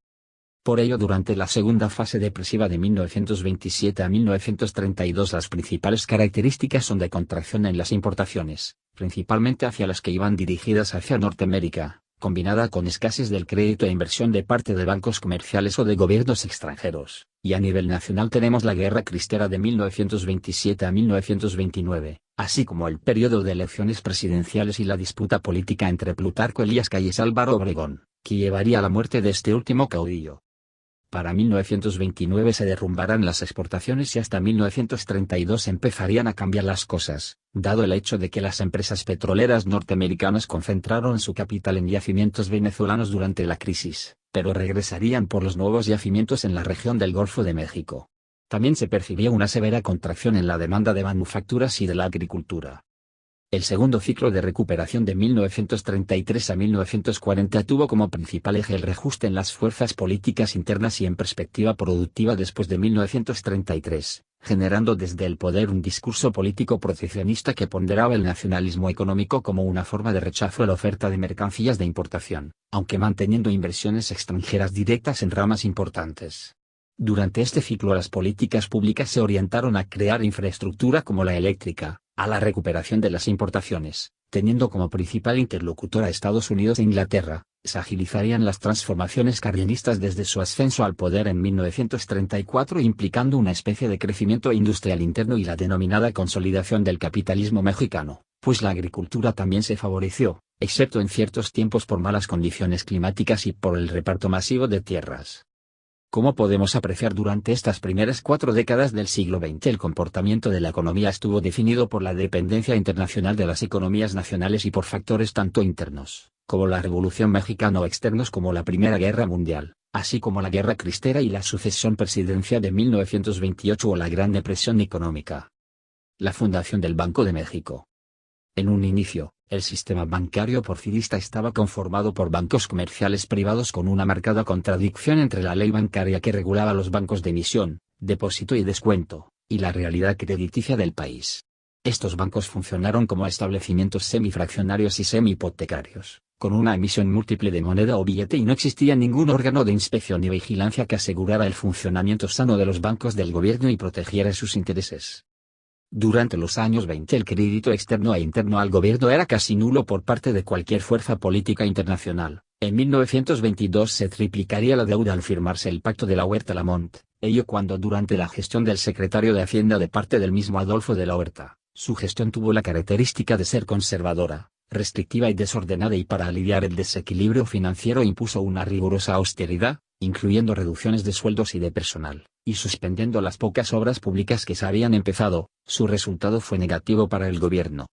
Por ello, durante la segunda fase depresiva de 1927 a 1932 las principales características son de contracción en las importaciones, principalmente hacia las que iban dirigidas hacia Norteamérica, combinada con escasez del crédito e inversión de parte de bancos comerciales o de gobiernos extranjeros, y a nivel nacional tenemos la Guerra Cristera de 1927 a 1929, así como el periodo de elecciones presidenciales y la disputa política entre Plutarco Elías Calles y Álvaro Obregón, que llevaría a la muerte de este último caudillo. Para 1929 se derrumbarán las exportaciones y hasta 1932 empezarían a cambiar las cosas, dado el hecho de que las empresas petroleras norteamericanas concentraron su capital en yacimientos venezolanos durante la crisis, pero regresarían por los nuevos yacimientos en la región del Golfo de México. También se percibía una severa contracción en la demanda de manufacturas y de la agricultura. El segundo ciclo de recuperación de 1933 a 1940 tuvo como principal eje el reajuste en las fuerzas políticas internas y en perspectiva productiva después de 1933, generando desde el poder un discurso político proteccionista que ponderaba el nacionalismo económico como una forma de rechazo a la oferta de mercancías de importación, aunque manteniendo inversiones extranjeras directas en ramas importantes. Durante este ciclo las políticas públicas se orientaron a crear infraestructura como la eléctrica, a la recuperación de las importaciones, teniendo como principal interlocutor a Estados Unidos e Inglaterra. Se agilizarían las transformaciones cardenistas desde su ascenso al poder en 1934, implicando una especie de crecimiento industrial interno y la denominada consolidación del capitalismo mexicano, pues la agricultura también se favoreció, excepto en ciertos tiempos por malas condiciones climáticas y por el reparto masivo de tierras. Como podemos apreciar, durante estas primeras 4 décadas del siglo XX el comportamiento de la economía estuvo definido por la dependencia internacional de las economías nacionales y por factores tanto internos, como la Revolución Mexicana, o externos como la Primera Guerra Mundial, así como la Guerra Cristera y la sucesión presidencial de 1928 o la Gran Depresión económica. La fundación del Banco de México. En un inicio, el sistema bancario porfirista estaba conformado por bancos comerciales privados con una marcada contradicción entre la ley bancaria que regulaba los bancos de emisión, depósito y descuento, y la realidad crediticia del país. Estos bancos funcionaron como establecimientos semifraccionarios y semihipotecarios, con una emisión múltiple de moneda o billete, y no existía ningún órgano de inspección ni vigilancia que asegurara el funcionamiento sano de los bancos del gobierno y protegiera sus intereses. Durante los años 20 el crédito externo e interno al gobierno era casi nulo por parte de cualquier fuerza política internacional. En 1922 se triplicaría la deuda al firmarse el Pacto de la Huerta-Lamont, ello cuando durante la gestión del secretario de Hacienda de parte del mismo Adolfo de la Huerta, Su gestión tuvo la característica de ser conservadora, restrictiva y desordenada, y para aliviar el desequilibrio financiero impuso una rigurosa austeridad, incluyendo reducciones de sueldos y de personal, y suspendiendo las pocas obras públicas que se habían empezado. Su resultado fue negativo para el gobierno.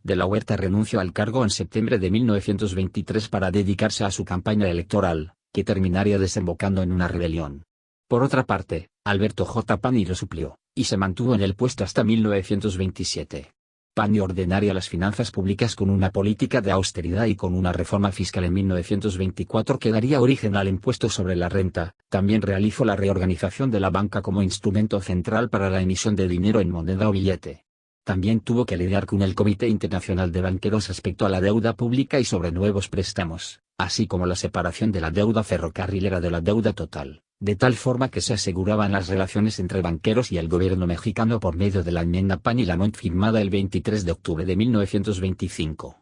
De la Huerta renunció al cargo en septiembre de 1923 para dedicarse a su campaña electoral, que terminaría desembocando en una rebelión. Por otra parte, Alberto J. Pani lo suplió, y se mantuvo en el puesto hasta 1927. Pani ordenaría las finanzas públicas con una política de austeridad y con una reforma fiscal en 1924 que daría origen al impuesto sobre la renta. También realizó la reorganización de la banca como instrumento central para la emisión de dinero en moneda o billete. También tuvo que lidiar con el Comité Internacional de Banqueros respecto a la deuda pública y sobre nuevos préstamos, así como la separación de la deuda ferrocarrilera de la deuda total, de tal forma que se aseguraban las relaciones entre banqueros y el gobierno mexicano por medio de la enmienda Pani-Lamont firmada el 23 de octubre de 1925.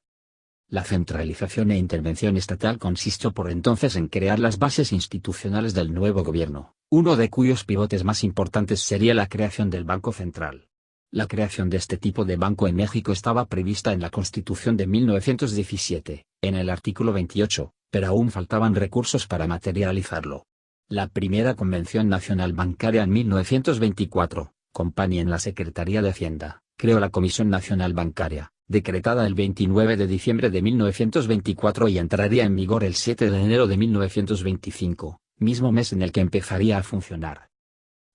La centralización e intervención estatal consistió por entonces en crear las bases institucionales del nuevo gobierno, uno de cuyos pivotes más importantes sería la creación del Banco Central. La creación de este tipo de banco en México estaba prevista en la Constitución de 1917, en el artículo 28, pero aún faltaban recursos para materializarlo. La primera Convención Nacional Bancaria en 1924, con Pani en la Secretaría de Hacienda, creó la Comisión Nacional Bancaria, decretada el 29 de diciembre de 1924 y entraría en vigor el 7 de enero de 1925, mismo mes en el que empezaría a funcionar.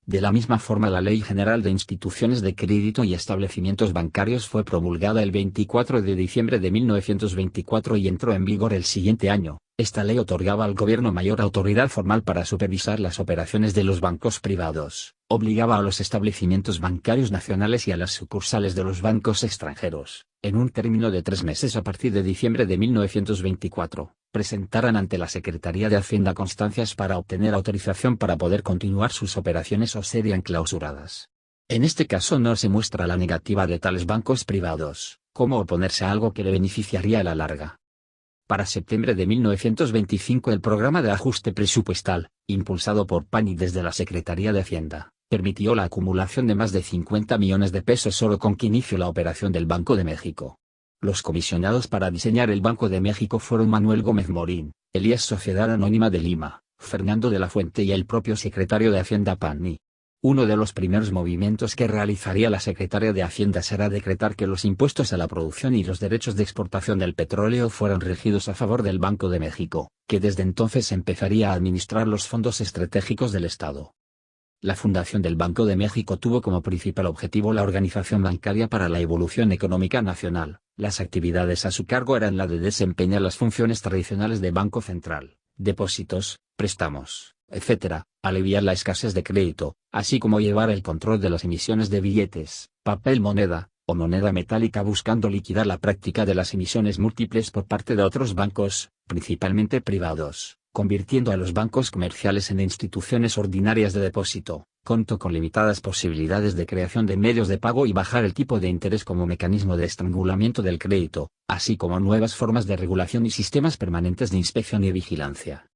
De la misma forma, la Ley General de Instituciones de Crédito y Establecimientos Bancarios fue promulgada el 24 de diciembre de 1924 y entró en vigor el siguiente año. Esta ley otorgaba al gobierno mayor autoridad formal para supervisar las operaciones de los bancos privados, obligaba a los establecimientos bancarios nacionales y a las sucursales de los bancos extranjeros, en un término de 3 meses a partir de diciembre de 1924, presentaran ante la Secretaría de Hacienda constancias para obtener autorización para poder continuar sus operaciones o serían clausuradas. En este caso no se muestra la negativa de tales bancos privados, como oponerse a algo que le beneficiaría a la larga. Para septiembre de 1925 el programa de ajuste presupuestal, impulsado por Pani desde la Secretaría de Hacienda, permitió la acumulación de más de 50 millones de pesos solo con que inició la operación del Banco de México. Los comisionados para diseñar el Banco de México fueron Manuel Gómez Morín, Elías Sociedad Anónima de Lima, Fernando de la Fuente y el propio secretario de Hacienda Pani. Uno de los primeros movimientos que realizaría la secretaria de Hacienda será decretar que los impuestos a la producción y los derechos de exportación del petróleo fueran regidos a favor del Banco de México, que desde entonces empezaría a administrar los fondos estratégicos del Estado. La fundación del Banco de México tuvo como principal objetivo la organización bancaria para la evolución económica nacional. Las actividades a su cargo eran la de desempeñar las funciones tradicionales de Banco Central, depósitos, préstamos, etc., aliviar la escasez de crédito, así como llevar el control de las emisiones de billetes, papel moneda, o moneda metálica, buscando liquidar la práctica de las emisiones múltiples por parte de otros bancos, principalmente privados, convirtiendo a los bancos comerciales en instituciones ordinarias de depósito, contó con limitadas posibilidades de creación de medios de pago y bajar el tipo de interés como mecanismo de estrangulamiento del crédito, así como nuevas formas de regulación y sistemas permanentes de inspección y vigilancia.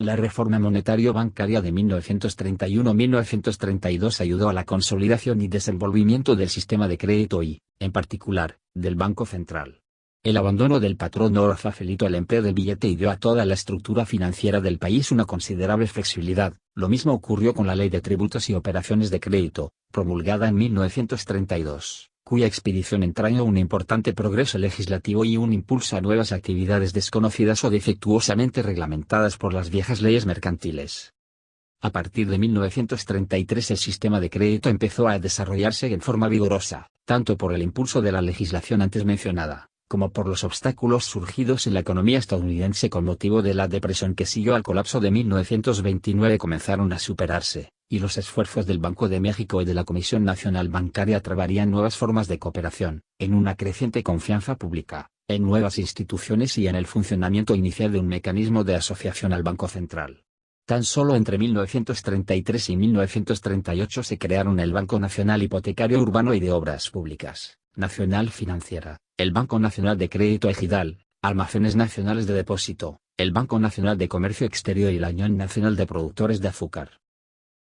La reforma monetario-bancaria de 1931-1932 ayudó a la consolidación y desenvolvimiento del sistema de crédito y, en particular, del Banco Central. El abandono del patrón oro facilitó el empleo del billete y dio a toda la estructura financiera del país una considerable flexibilidad. Lo mismo ocurrió con la Ley de Tributos y Operaciones de Crédito, promulgada en 1932. Cuya expedición entrañó un importante progreso legislativo y un impulso a nuevas actividades desconocidas o defectuosamente reglamentadas por las viejas leyes mercantiles. A partir de 1933 el sistema de crédito empezó a desarrollarse en forma vigorosa, tanto por el impulso de la legislación antes mencionada, como por los obstáculos surgidos en la economía estadounidense con motivo de la depresión que siguió al colapso de 1929 comenzaron a superarse, y los esfuerzos del Banco de México y de la Comisión Nacional Bancaria trabarían nuevas formas de cooperación, en una creciente confianza pública, en nuevas instituciones y en el funcionamiento inicial de un mecanismo de asociación al Banco Central. Tan solo entre 1933 y 1938 se crearon el Banco Nacional Hipotecario Urbano y de Obras Públicas, Nacional Financiera, el Banco Nacional de Crédito Ejidal, Almacenes Nacionales de Depósito, el Banco Nacional de Comercio Exterior y la Unión Nacional de Productores de Azúcar.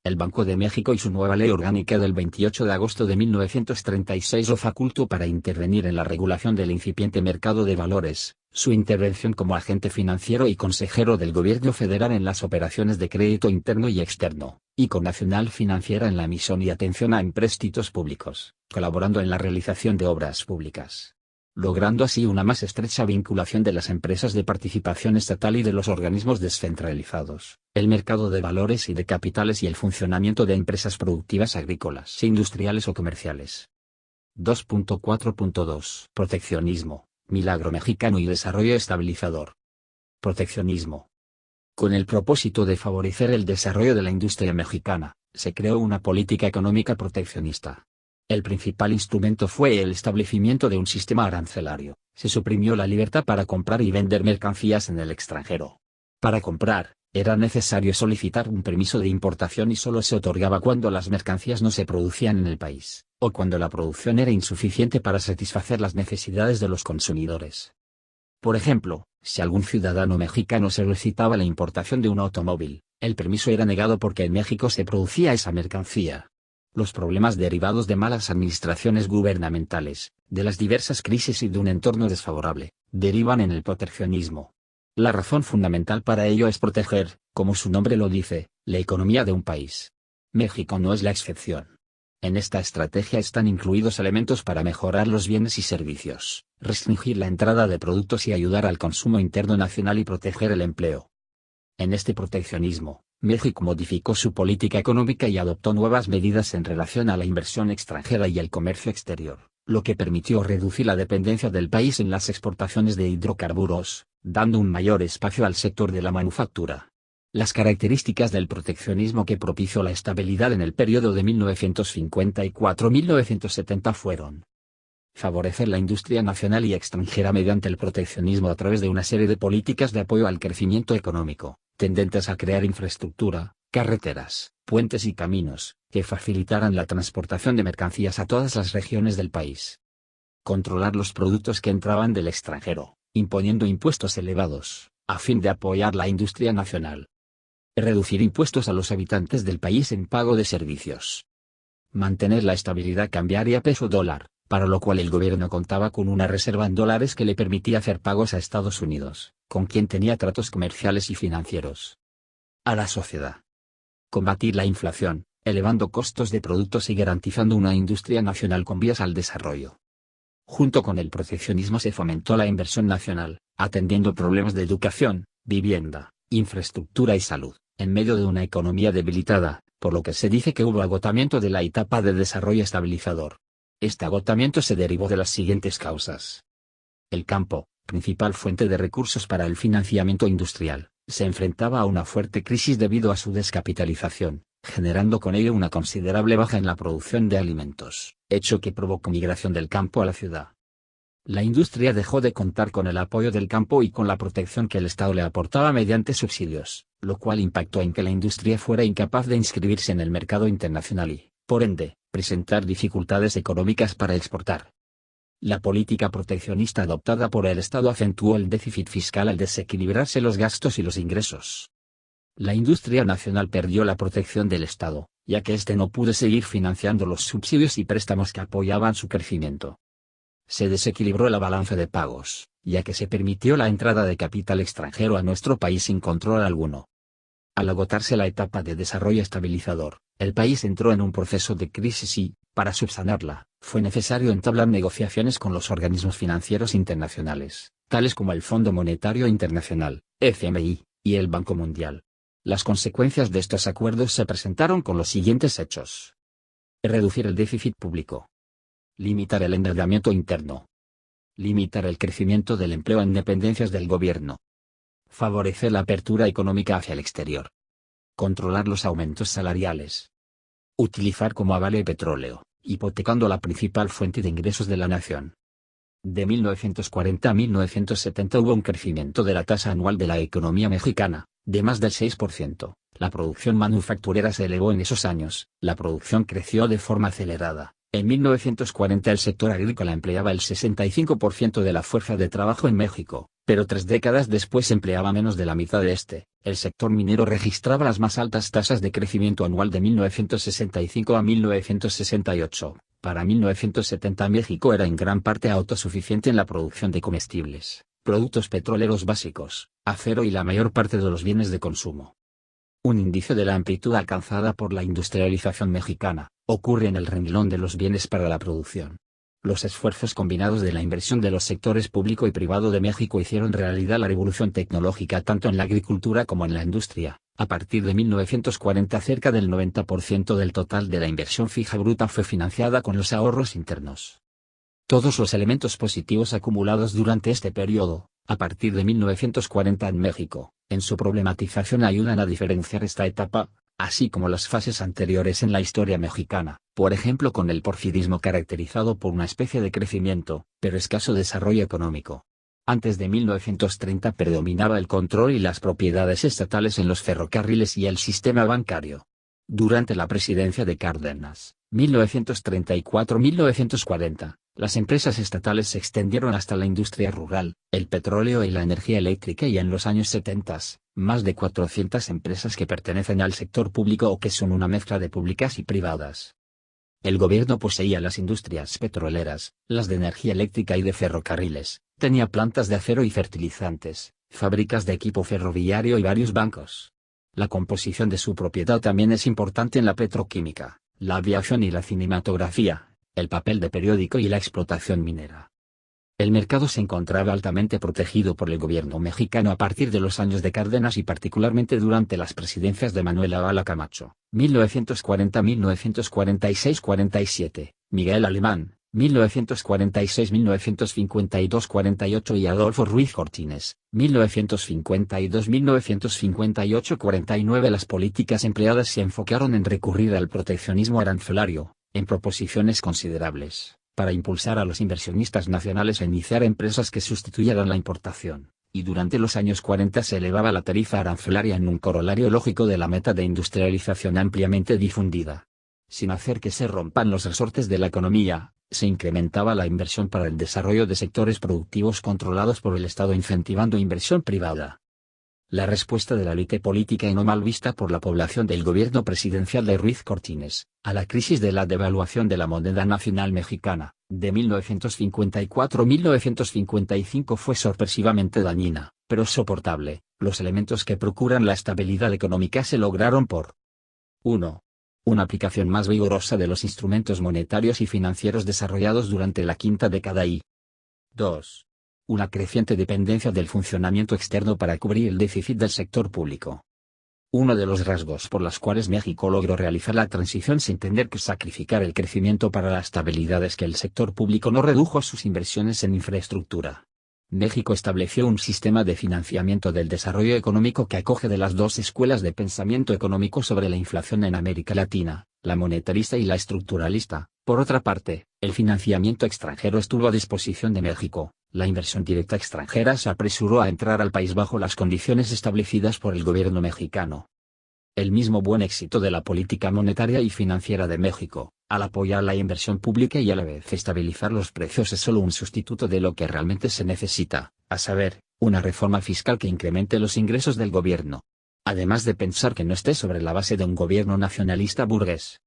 El Banco de México y su nueva ley orgánica del 28 de agosto de 1936 lo facultó para intervenir en la regulación del incipiente mercado de valores, su intervención como agente financiero y consejero del gobierno federal en las operaciones de crédito interno y externo, y con Nacional Financiera en la emisión y atención a empréstitos públicos, colaborando en la realización de obras públicas, logrando así una más estrecha vinculación de las empresas de participación estatal y de los organismos descentralizados, el mercado de valores y de capitales y el funcionamiento de empresas productivas agrícolas, industriales o comerciales. 2.4.2 Proteccionismo, milagro mexicano y desarrollo estabilizador. Proteccionismo. Con el propósito de favorecer el desarrollo de la industria mexicana, se creó una política económica proteccionista. El principal instrumento fue el establecimiento de un sistema arancelario. Se suprimió la libertad para comprar y vender mercancías en el extranjero. Para comprar, era necesario solicitar un permiso de importación y solo se otorgaba cuando las mercancías no se producían en el país, o cuando la producción era insuficiente para satisfacer las necesidades de los consumidores. Por ejemplo, si algún ciudadano mexicano solicitaba la importación de un automóvil, el permiso era negado porque en México se producía esa mercancía. Los problemas derivados de malas administraciones gubernamentales, de las diversas crisis y de un entorno desfavorable, derivan en el proteccionismo. La razón fundamental para ello es proteger, como su nombre lo dice, la economía de un país. México no es la excepción. En esta estrategia están incluidos elementos para mejorar los bienes y servicios, restringir la entrada de productos y ayudar al consumo interno nacional y proteger el empleo. En este proteccionismo, México modificó su política económica y adoptó nuevas medidas en relación a la inversión extranjera y el comercio exterior, lo que permitió reducir la dependencia del país en las exportaciones de hidrocarburos, dando un mayor espacio al sector de la manufactura. Las características del proteccionismo que propició la estabilidad en el periodo de 1954-1970 fueron: favorecer la industria nacional y extranjera mediante el proteccionismo a través de una serie de políticas de apoyo al crecimiento económico, tendentes a crear infraestructura, carreteras, puentes y caminos, que facilitaran la transportación de mercancías a todas las regiones del país. Controlar los productos que entraban del extranjero, imponiendo impuestos elevados, a fin de apoyar la industria nacional. Reducir impuestos a los habitantes del país en pago de servicios. Mantener la estabilidad cambiaria peso-dólar, para lo cual el gobierno contaba con una reserva en dólares que le permitía hacer pagos a Estados Unidos, con quien tenía tratos comerciales y financieros. A la sociedad. Combatir la inflación, elevando costos de productos y garantizando una industria nacional con vías al desarrollo. Junto con el proteccionismo se fomentó la inversión nacional, atendiendo problemas de educación, vivienda, infraestructura y salud, en medio de una economía debilitada, por lo que se dice que hubo agotamiento de la etapa de desarrollo estabilizador. Este agotamiento se derivó de las siguientes causas. El campo, principal fuente de recursos para el financiamiento industrial, se enfrentaba a una fuerte crisis debido a su descapitalización, generando con ello una considerable baja en la producción de alimentos, hecho que provocó migración del campo a la ciudad. La industria dejó de contar con el apoyo del campo y con la protección que el Estado le aportaba mediante subsidios, lo cual impactó en que la industria fuera incapaz de inscribirse en el mercado internacional y, por ende, presentar dificultades económicas para exportar. La política proteccionista adoptada por el Estado acentuó el déficit fiscal al desequilibrarse los gastos y los ingresos. La industria nacional perdió la protección del Estado, ya que éste no pudo seguir financiando los subsidios y préstamos que apoyaban su crecimiento. Se desequilibró la balanza de pagos, ya que se permitió la entrada de capital extranjero a nuestro país sin control alguno. Al agotarse la etapa de desarrollo estabilizador, el país entró en un proceso de crisis y, para subsanarla, fue necesario entablar negociaciones con los organismos financieros internacionales, tales como el Fondo Monetario Internacional, FMI, y el Banco Mundial. Las consecuencias de estos acuerdos se presentaron con los siguientes hechos. Reducir el déficit público. Limitar el endeudamiento interno. Limitar el crecimiento del empleo en dependencias del gobierno. Favorecer la apertura económica hacia el exterior. Controlar los aumentos salariales. Utilizar como avale el petróleo, hipotecando la principal fuente de ingresos de la nación. De 1940 a 1970 hubo un crecimiento de la tasa anual de la economía mexicana, de más del 6%. La producción manufacturera se elevó en esos años, la producción creció de forma acelerada. En 1940 el sector agrícola empleaba el 65% de la fuerza de trabajo en México, Pero 3 décadas después empleaba menos de la mitad de este. El sector minero registraba las más altas tasas de crecimiento anual de 1965 a 1968. Para 1970 México era en gran parte autosuficiente en la producción de comestibles, productos petroleros básicos, acero y la mayor parte de los bienes de consumo. Un indicio de la amplitud alcanzada por la industrialización mexicana, ocurre en el renglón de los bienes para la producción. Los esfuerzos combinados de la inversión de los sectores público y privado de México hicieron realidad la revolución tecnológica tanto en la agricultura como en la industria. A partir de 1940 cerca del 90% del total de la inversión fija bruta fue financiada con los ahorros internos. Todos los elementos positivos acumulados durante este periodo, a partir de 1940 en México, en su problematización ayudan a diferenciar esta etapa, así como las fases anteriores en la historia mexicana, por ejemplo con el porfirismo caracterizado por una especie de crecimiento, pero escaso desarrollo económico. Antes de 1930 predominaba el control y las propiedades estatales en los ferrocarriles y el sistema bancario. Durante la presidencia de Cárdenas, 1934-1940, las empresas estatales se extendieron hasta la industria rural, el petróleo y la energía eléctrica y en los años 70, más de 400 empresas que pertenecen al sector público o que son una mezcla de públicas y privadas. El gobierno poseía las industrias petroleras, las de energía eléctrica y de ferrocarriles, tenía plantas de acero y fertilizantes, fábricas de equipo ferroviario y varios bancos. La composición de su propiedad también es importante en la petroquímica, la aviación y la cinematografía, el papel de periódico y la explotación minera. El mercado se encontraba altamente protegido por el gobierno mexicano a partir de los años de Cárdenas y particularmente durante las presidencias de Manuel Ávila Camacho, 1940-1946-47, Miguel Alemán, 1946-1952-48 y Adolfo Ruiz Cortines, 1952-1958-49. Las políticas empleadas se enfocaron en recurrir al proteccionismo arancelario, en proposiciones considerables, para impulsar a los inversionistas nacionales a iniciar empresas que sustituyeran la importación, y durante los años 40 se elevaba la tarifa arancelaria en un corolario lógico de la meta de industrialización ampliamente difundida. Sin hacer que se rompan los resortes de la economía, se incrementaba la inversión para el desarrollo de sectores productivos controlados por el Estado incentivando inversión privada. La respuesta de la élite política y no mal vista por la población del gobierno presidencial de Ruiz Cortines, a la crisis de la devaluación de la moneda nacional mexicana, de 1954-1955 fue sorpresivamente dañina, pero soportable. Los elementos que procuran la estabilidad económica se lograron por 1. Una aplicación más vigorosa de los instrumentos monetarios y financieros desarrollados durante la quinta década y 2. Una creciente dependencia del funcionamiento externo para cubrir el déficit del sector público. Uno de los rasgos por los cuales México logró realizar la transición sin tener que sacrificar el crecimiento para la estabilidad es que el sector público no redujo sus inversiones en infraestructura. México estableció un sistema de financiamiento del desarrollo económico que acoge de las dos escuelas de pensamiento económico sobre la inflación en América Latina, la monetarista y la estructuralista. Por otra parte, el financiamiento extranjero estuvo a disposición de México. La inversión directa extranjera se apresuró a entrar al país bajo las condiciones establecidas por el gobierno mexicano. El mismo buen éxito de la política monetaria y financiera de México, al apoyar la inversión pública y a la vez estabilizar los precios, es solo un sustituto de lo que realmente se necesita, a saber, una reforma fiscal que incremente los ingresos del gobierno. Además de pensar que no esté sobre la base de un gobierno nacionalista burgués.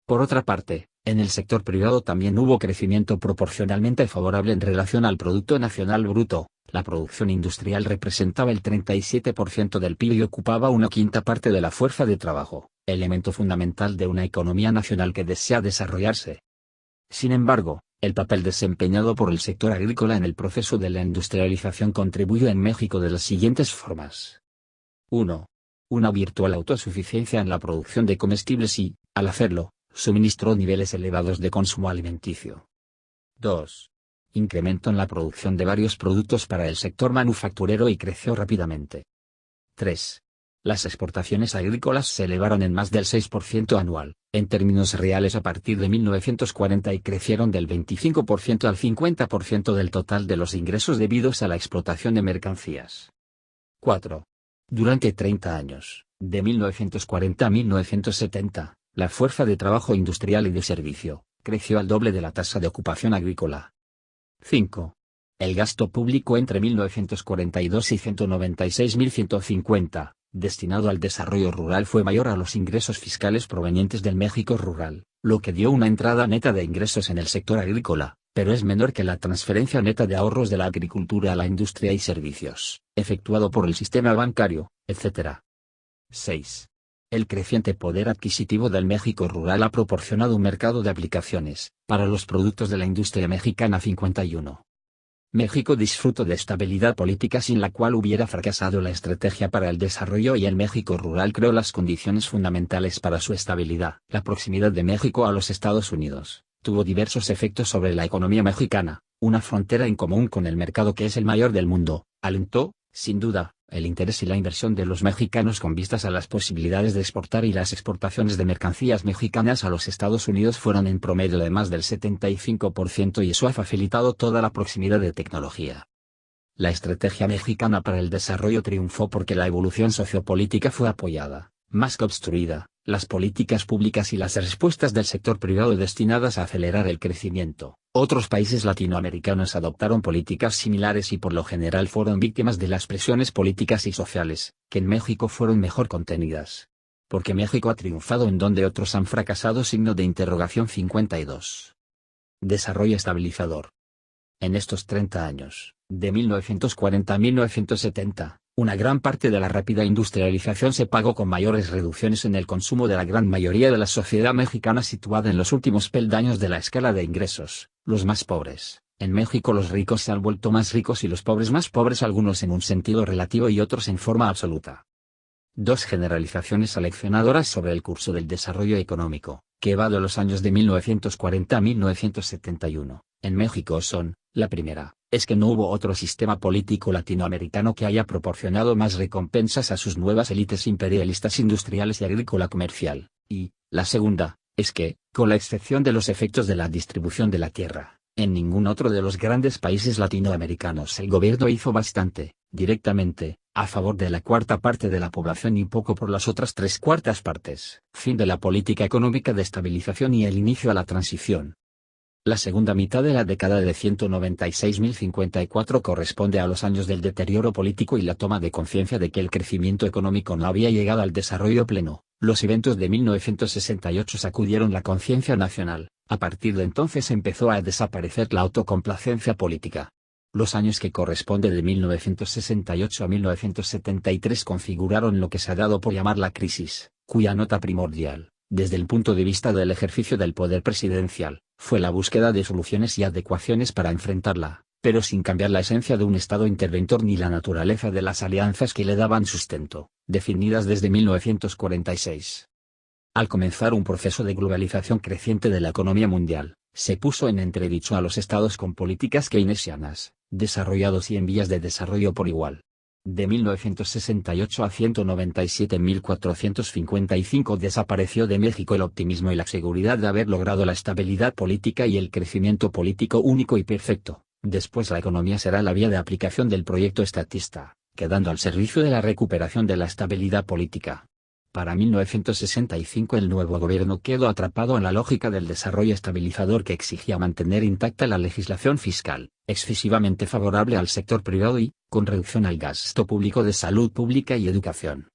Por otra parte, en el sector privado también hubo crecimiento proporcionalmente favorable en relación al Producto Nacional Bruto. La producción industrial representaba el 37% del PIB y ocupaba una quinta parte de la fuerza de trabajo, elemento fundamental de una economía nacional que desea desarrollarse. Sin embargo, el papel desempeñado por el sector agrícola en el proceso de la industrialización contribuyó en México de las siguientes formas. 1. Una virtual autosuficiencia en la producción de comestibles y, al hacerlo, suministró niveles elevados de consumo alimenticio. 2. Incremento en la producción de varios productos para el sector manufacturero y creció rápidamente. 3. Las exportaciones agrícolas se elevaron en más del 6% anual, en términos reales a partir de 1940 y crecieron del 25% al 50% del total de los ingresos debidos a la explotación de mercancías. 4. Durante 30 años, de 1940 a 1970, la fuerza de trabajo industrial y de servicio, creció al doble de la tasa de ocupación agrícola. 5. El gasto público entre 1942 y 196.150, destinado al desarrollo rural, fue mayor a los ingresos fiscales provenientes del México rural, lo que dio una entrada neta de ingresos en el sector agrícola, pero es menor que la transferencia neta de ahorros de la agricultura a la industria y servicios, efectuado por el sistema bancario, etc. 6. El creciente poder adquisitivo del México rural ha proporcionado un mercado de aplicaciones para los productos de la industria mexicana. 51. México disfruta de estabilidad política sin la cual hubiera fracasado la estrategia para el desarrollo, y el México rural creó las condiciones fundamentales para su estabilidad. La proximidad de México a los Estados Unidos tuvo diversos efectos sobre la economía mexicana. Una frontera en común con el mercado, que es el mayor del mundo, alentó, sin duda, el interés y la inversión de los mexicanos con vistas a las posibilidades de exportar, y las exportaciones de mercancías mexicanas a los Estados Unidos fueron en promedio de más del 75%, y eso ha facilitado toda la proximidad de tecnología. La estrategia mexicana para el desarrollo triunfó porque la evolución sociopolítica fue apoyada, más que obstruida, las políticas públicas y las respuestas del sector privado destinadas a acelerar el crecimiento. Otros países latinoamericanos adoptaron políticas similares y por lo general fueron víctimas de las presiones políticas y sociales, que en México fueron mejor contenidas. Porque México ha triunfado en donde otros han fracasado. 52. Desarrollo estabilizador. En estos 30 años, de 1940 a 1970, una gran parte de la rápida industrialización se pagó con mayores reducciones en el consumo de la gran mayoría de la sociedad mexicana situada en los últimos peldaños de la escala de ingresos, los más pobres. En México los ricos se han vuelto más ricos y los pobres más pobres, algunos en un sentido relativo y otros en forma absoluta. Dos generalizaciones seleccionadoras sobre el curso del desarrollo económico, que va de los años de 1940 a 1971, en México son: la primera, es que no hubo otro sistema político latinoamericano que haya proporcionado más recompensas a sus nuevas élites imperialistas industriales y agrícola comercial, y, la segunda, es que, con la excepción de los efectos de la distribución de la tierra, en ningún otro de los grandes países latinoamericanos el gobierno hizo bastante, directamente, a favor de la cuarta parte de la población y poco por las otras tres cuartas partes. Fin de la política económica de estabilización y el inicio a la transición. La segunda mitad de la década de 196.054 corresponde a los años del deterioro político y la toma de conciencia de que el crecimiento económico no había llegado al desarrollo pleno. Los eventos de 1968 sacudieron la conciencia nacional. A partir de entonces empezó a desaparecer la autocomplacencia política. Los años que corresponden de 1968 a 1973 configuraron lo que se ha dado por llamar la crisis, cuya nota primordial, desde el punto de vista del ejercicio del poder presidencial, fue la búsqueda de soluciones y adecuaciones para enfrentarla, pero sin cambiar la esencia de un Estado interventor ni la naturaleza de las alianzas que le daban sustento, definidas desde 1946. Al comenzar un proceso de globalización creciente de la economía mundial, se puso en entredicho a los estados con políticas keynesianas, desarrollados y en vías de desarrollo por igual. De 1968 a 197.455 desapareció de México el optimismo y la seguridad de haber logrado la estabilidad política y el crecimiento político único y perfecto. Después la economía será la vía de aplicación del proyecto estatista, quedando al servicio de la recuperación de la estabilidad política. Para 1965 el nuevo gobierno quedó atrapado en la lógica del desarrollo estabilizador que exigía mantener intacta la legislación fiscal, excesivamente favorable al sector privado y, con reducción al gasto público de salud pública y educación.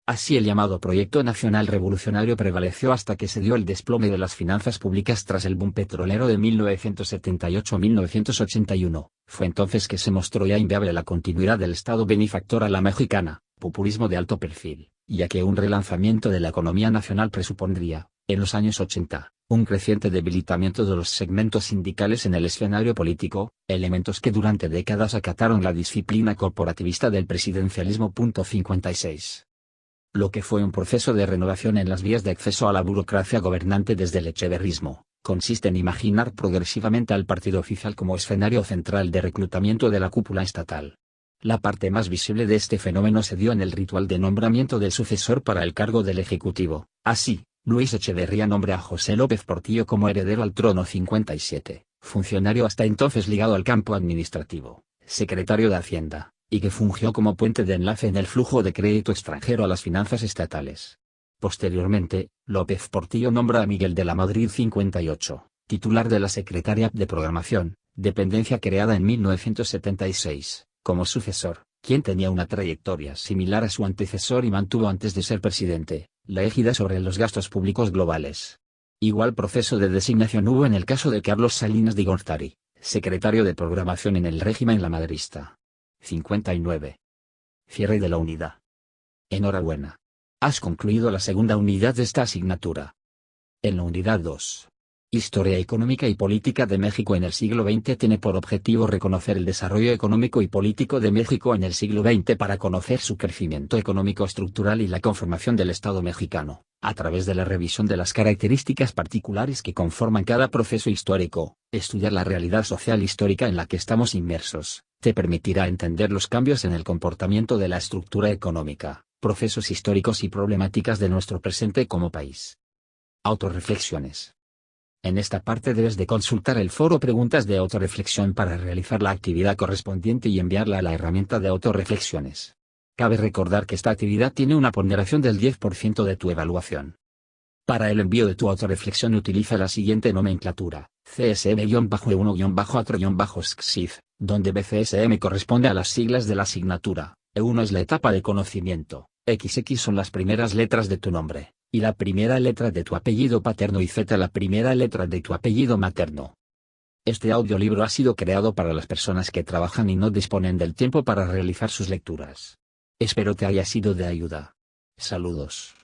Así el llamado Proyecto Nacional Revolucionario prevaleció hasta que se dio el desplome de las finanzas públicas tras el boom petrolero de 1978 a 1981. Fue entonces que se mostró ya inviable la continuidad del Estado benefactor a la mexicana, populismo de alto perfil, ya que un relanzamiento de la economía nacional presupondría, en los años 80, un creciente debilitamiento de los segmentos sindicales en el escenario político, elementos que durante décadas acataron la disciplina corporativista del presidencialismo. 56. Lo que fue un proceso de renovación en las vías de acceso a la burocracia gobernante desde el echeverrismo, consiste en imaginar progresivamente al partido oficial como escenario central de reclutamiento de la cúpula estatal. La parte más visible de este fenómeno se dio en el ritual de nombramiento del sucesor para el cargo del Ejecutivo. Así, Luis Echeverría nombra a José López Portillo como heredero al trono. 57, funcionario hasta entonces ligado al campo administrativo, secretario de Hacienda, y que fungió como puente de enlace en el flujo de crédito extranjero a las finanzas estatales. Posteriormente, López Portillo nombra a Miguel de la Madrid. 58, titular de la Secretaría de Programación, dependencia creada en 1976, como sucesor, quien tenía una trayectoria similar a su antecesor y mantuvo antes de ser presidente, la égida sobre los gastos públicos globales. Igual proceso de designación hubo en el caso de Carlos Salinas de Gortari, secretario de Programación en el régimen lamadrista. 59. Cierre de la unidad. Enhorabuena. Has concluido la segunda unidad de esta asignatura. En la unidad 2. Historia económica y política de México en el siglo XX tiene por objetivo reconocer el desarrollo económico y político de México en el siglo XX para conocer su crecimiento económico estructural y la conformación del Estado mexicano, a través de la revisión de las características particulares que conforman cada proceso histórico. Estudiar la realidad social histórica en la que estamos inmersos, te permitirá entender los cambios en el comportamiento de la estructura económica, procesos históricos y problemáticas de nuestro presente como país. Autorreflexiones. En esta parte debes de consultar el foro Preguntas de autorreflexión para realizar la actividad correspondiente y enviarla a la herramienta de autorreflexiones. Cabe recordar que esta actividad tiene una ponderación del 10% de tu evaluación. Para el envío de tu autorreflexión utiliza la siguiente nomenclatura: CSM-1-4-SCSIF, donde BCSM corresponde a las siglas de la asignatura, E1 es la etapa de conocimiento, XX son las primeras letras de tu nombre, y la primera letra de tu apellido paterno y Z la primera letra de tu apellido materno. Este audiolibro ha sido creado para las personas que trabajan y no disponen del tiempo para realizar sus lecturas. Espero te haya sido de ayuda. Saludos.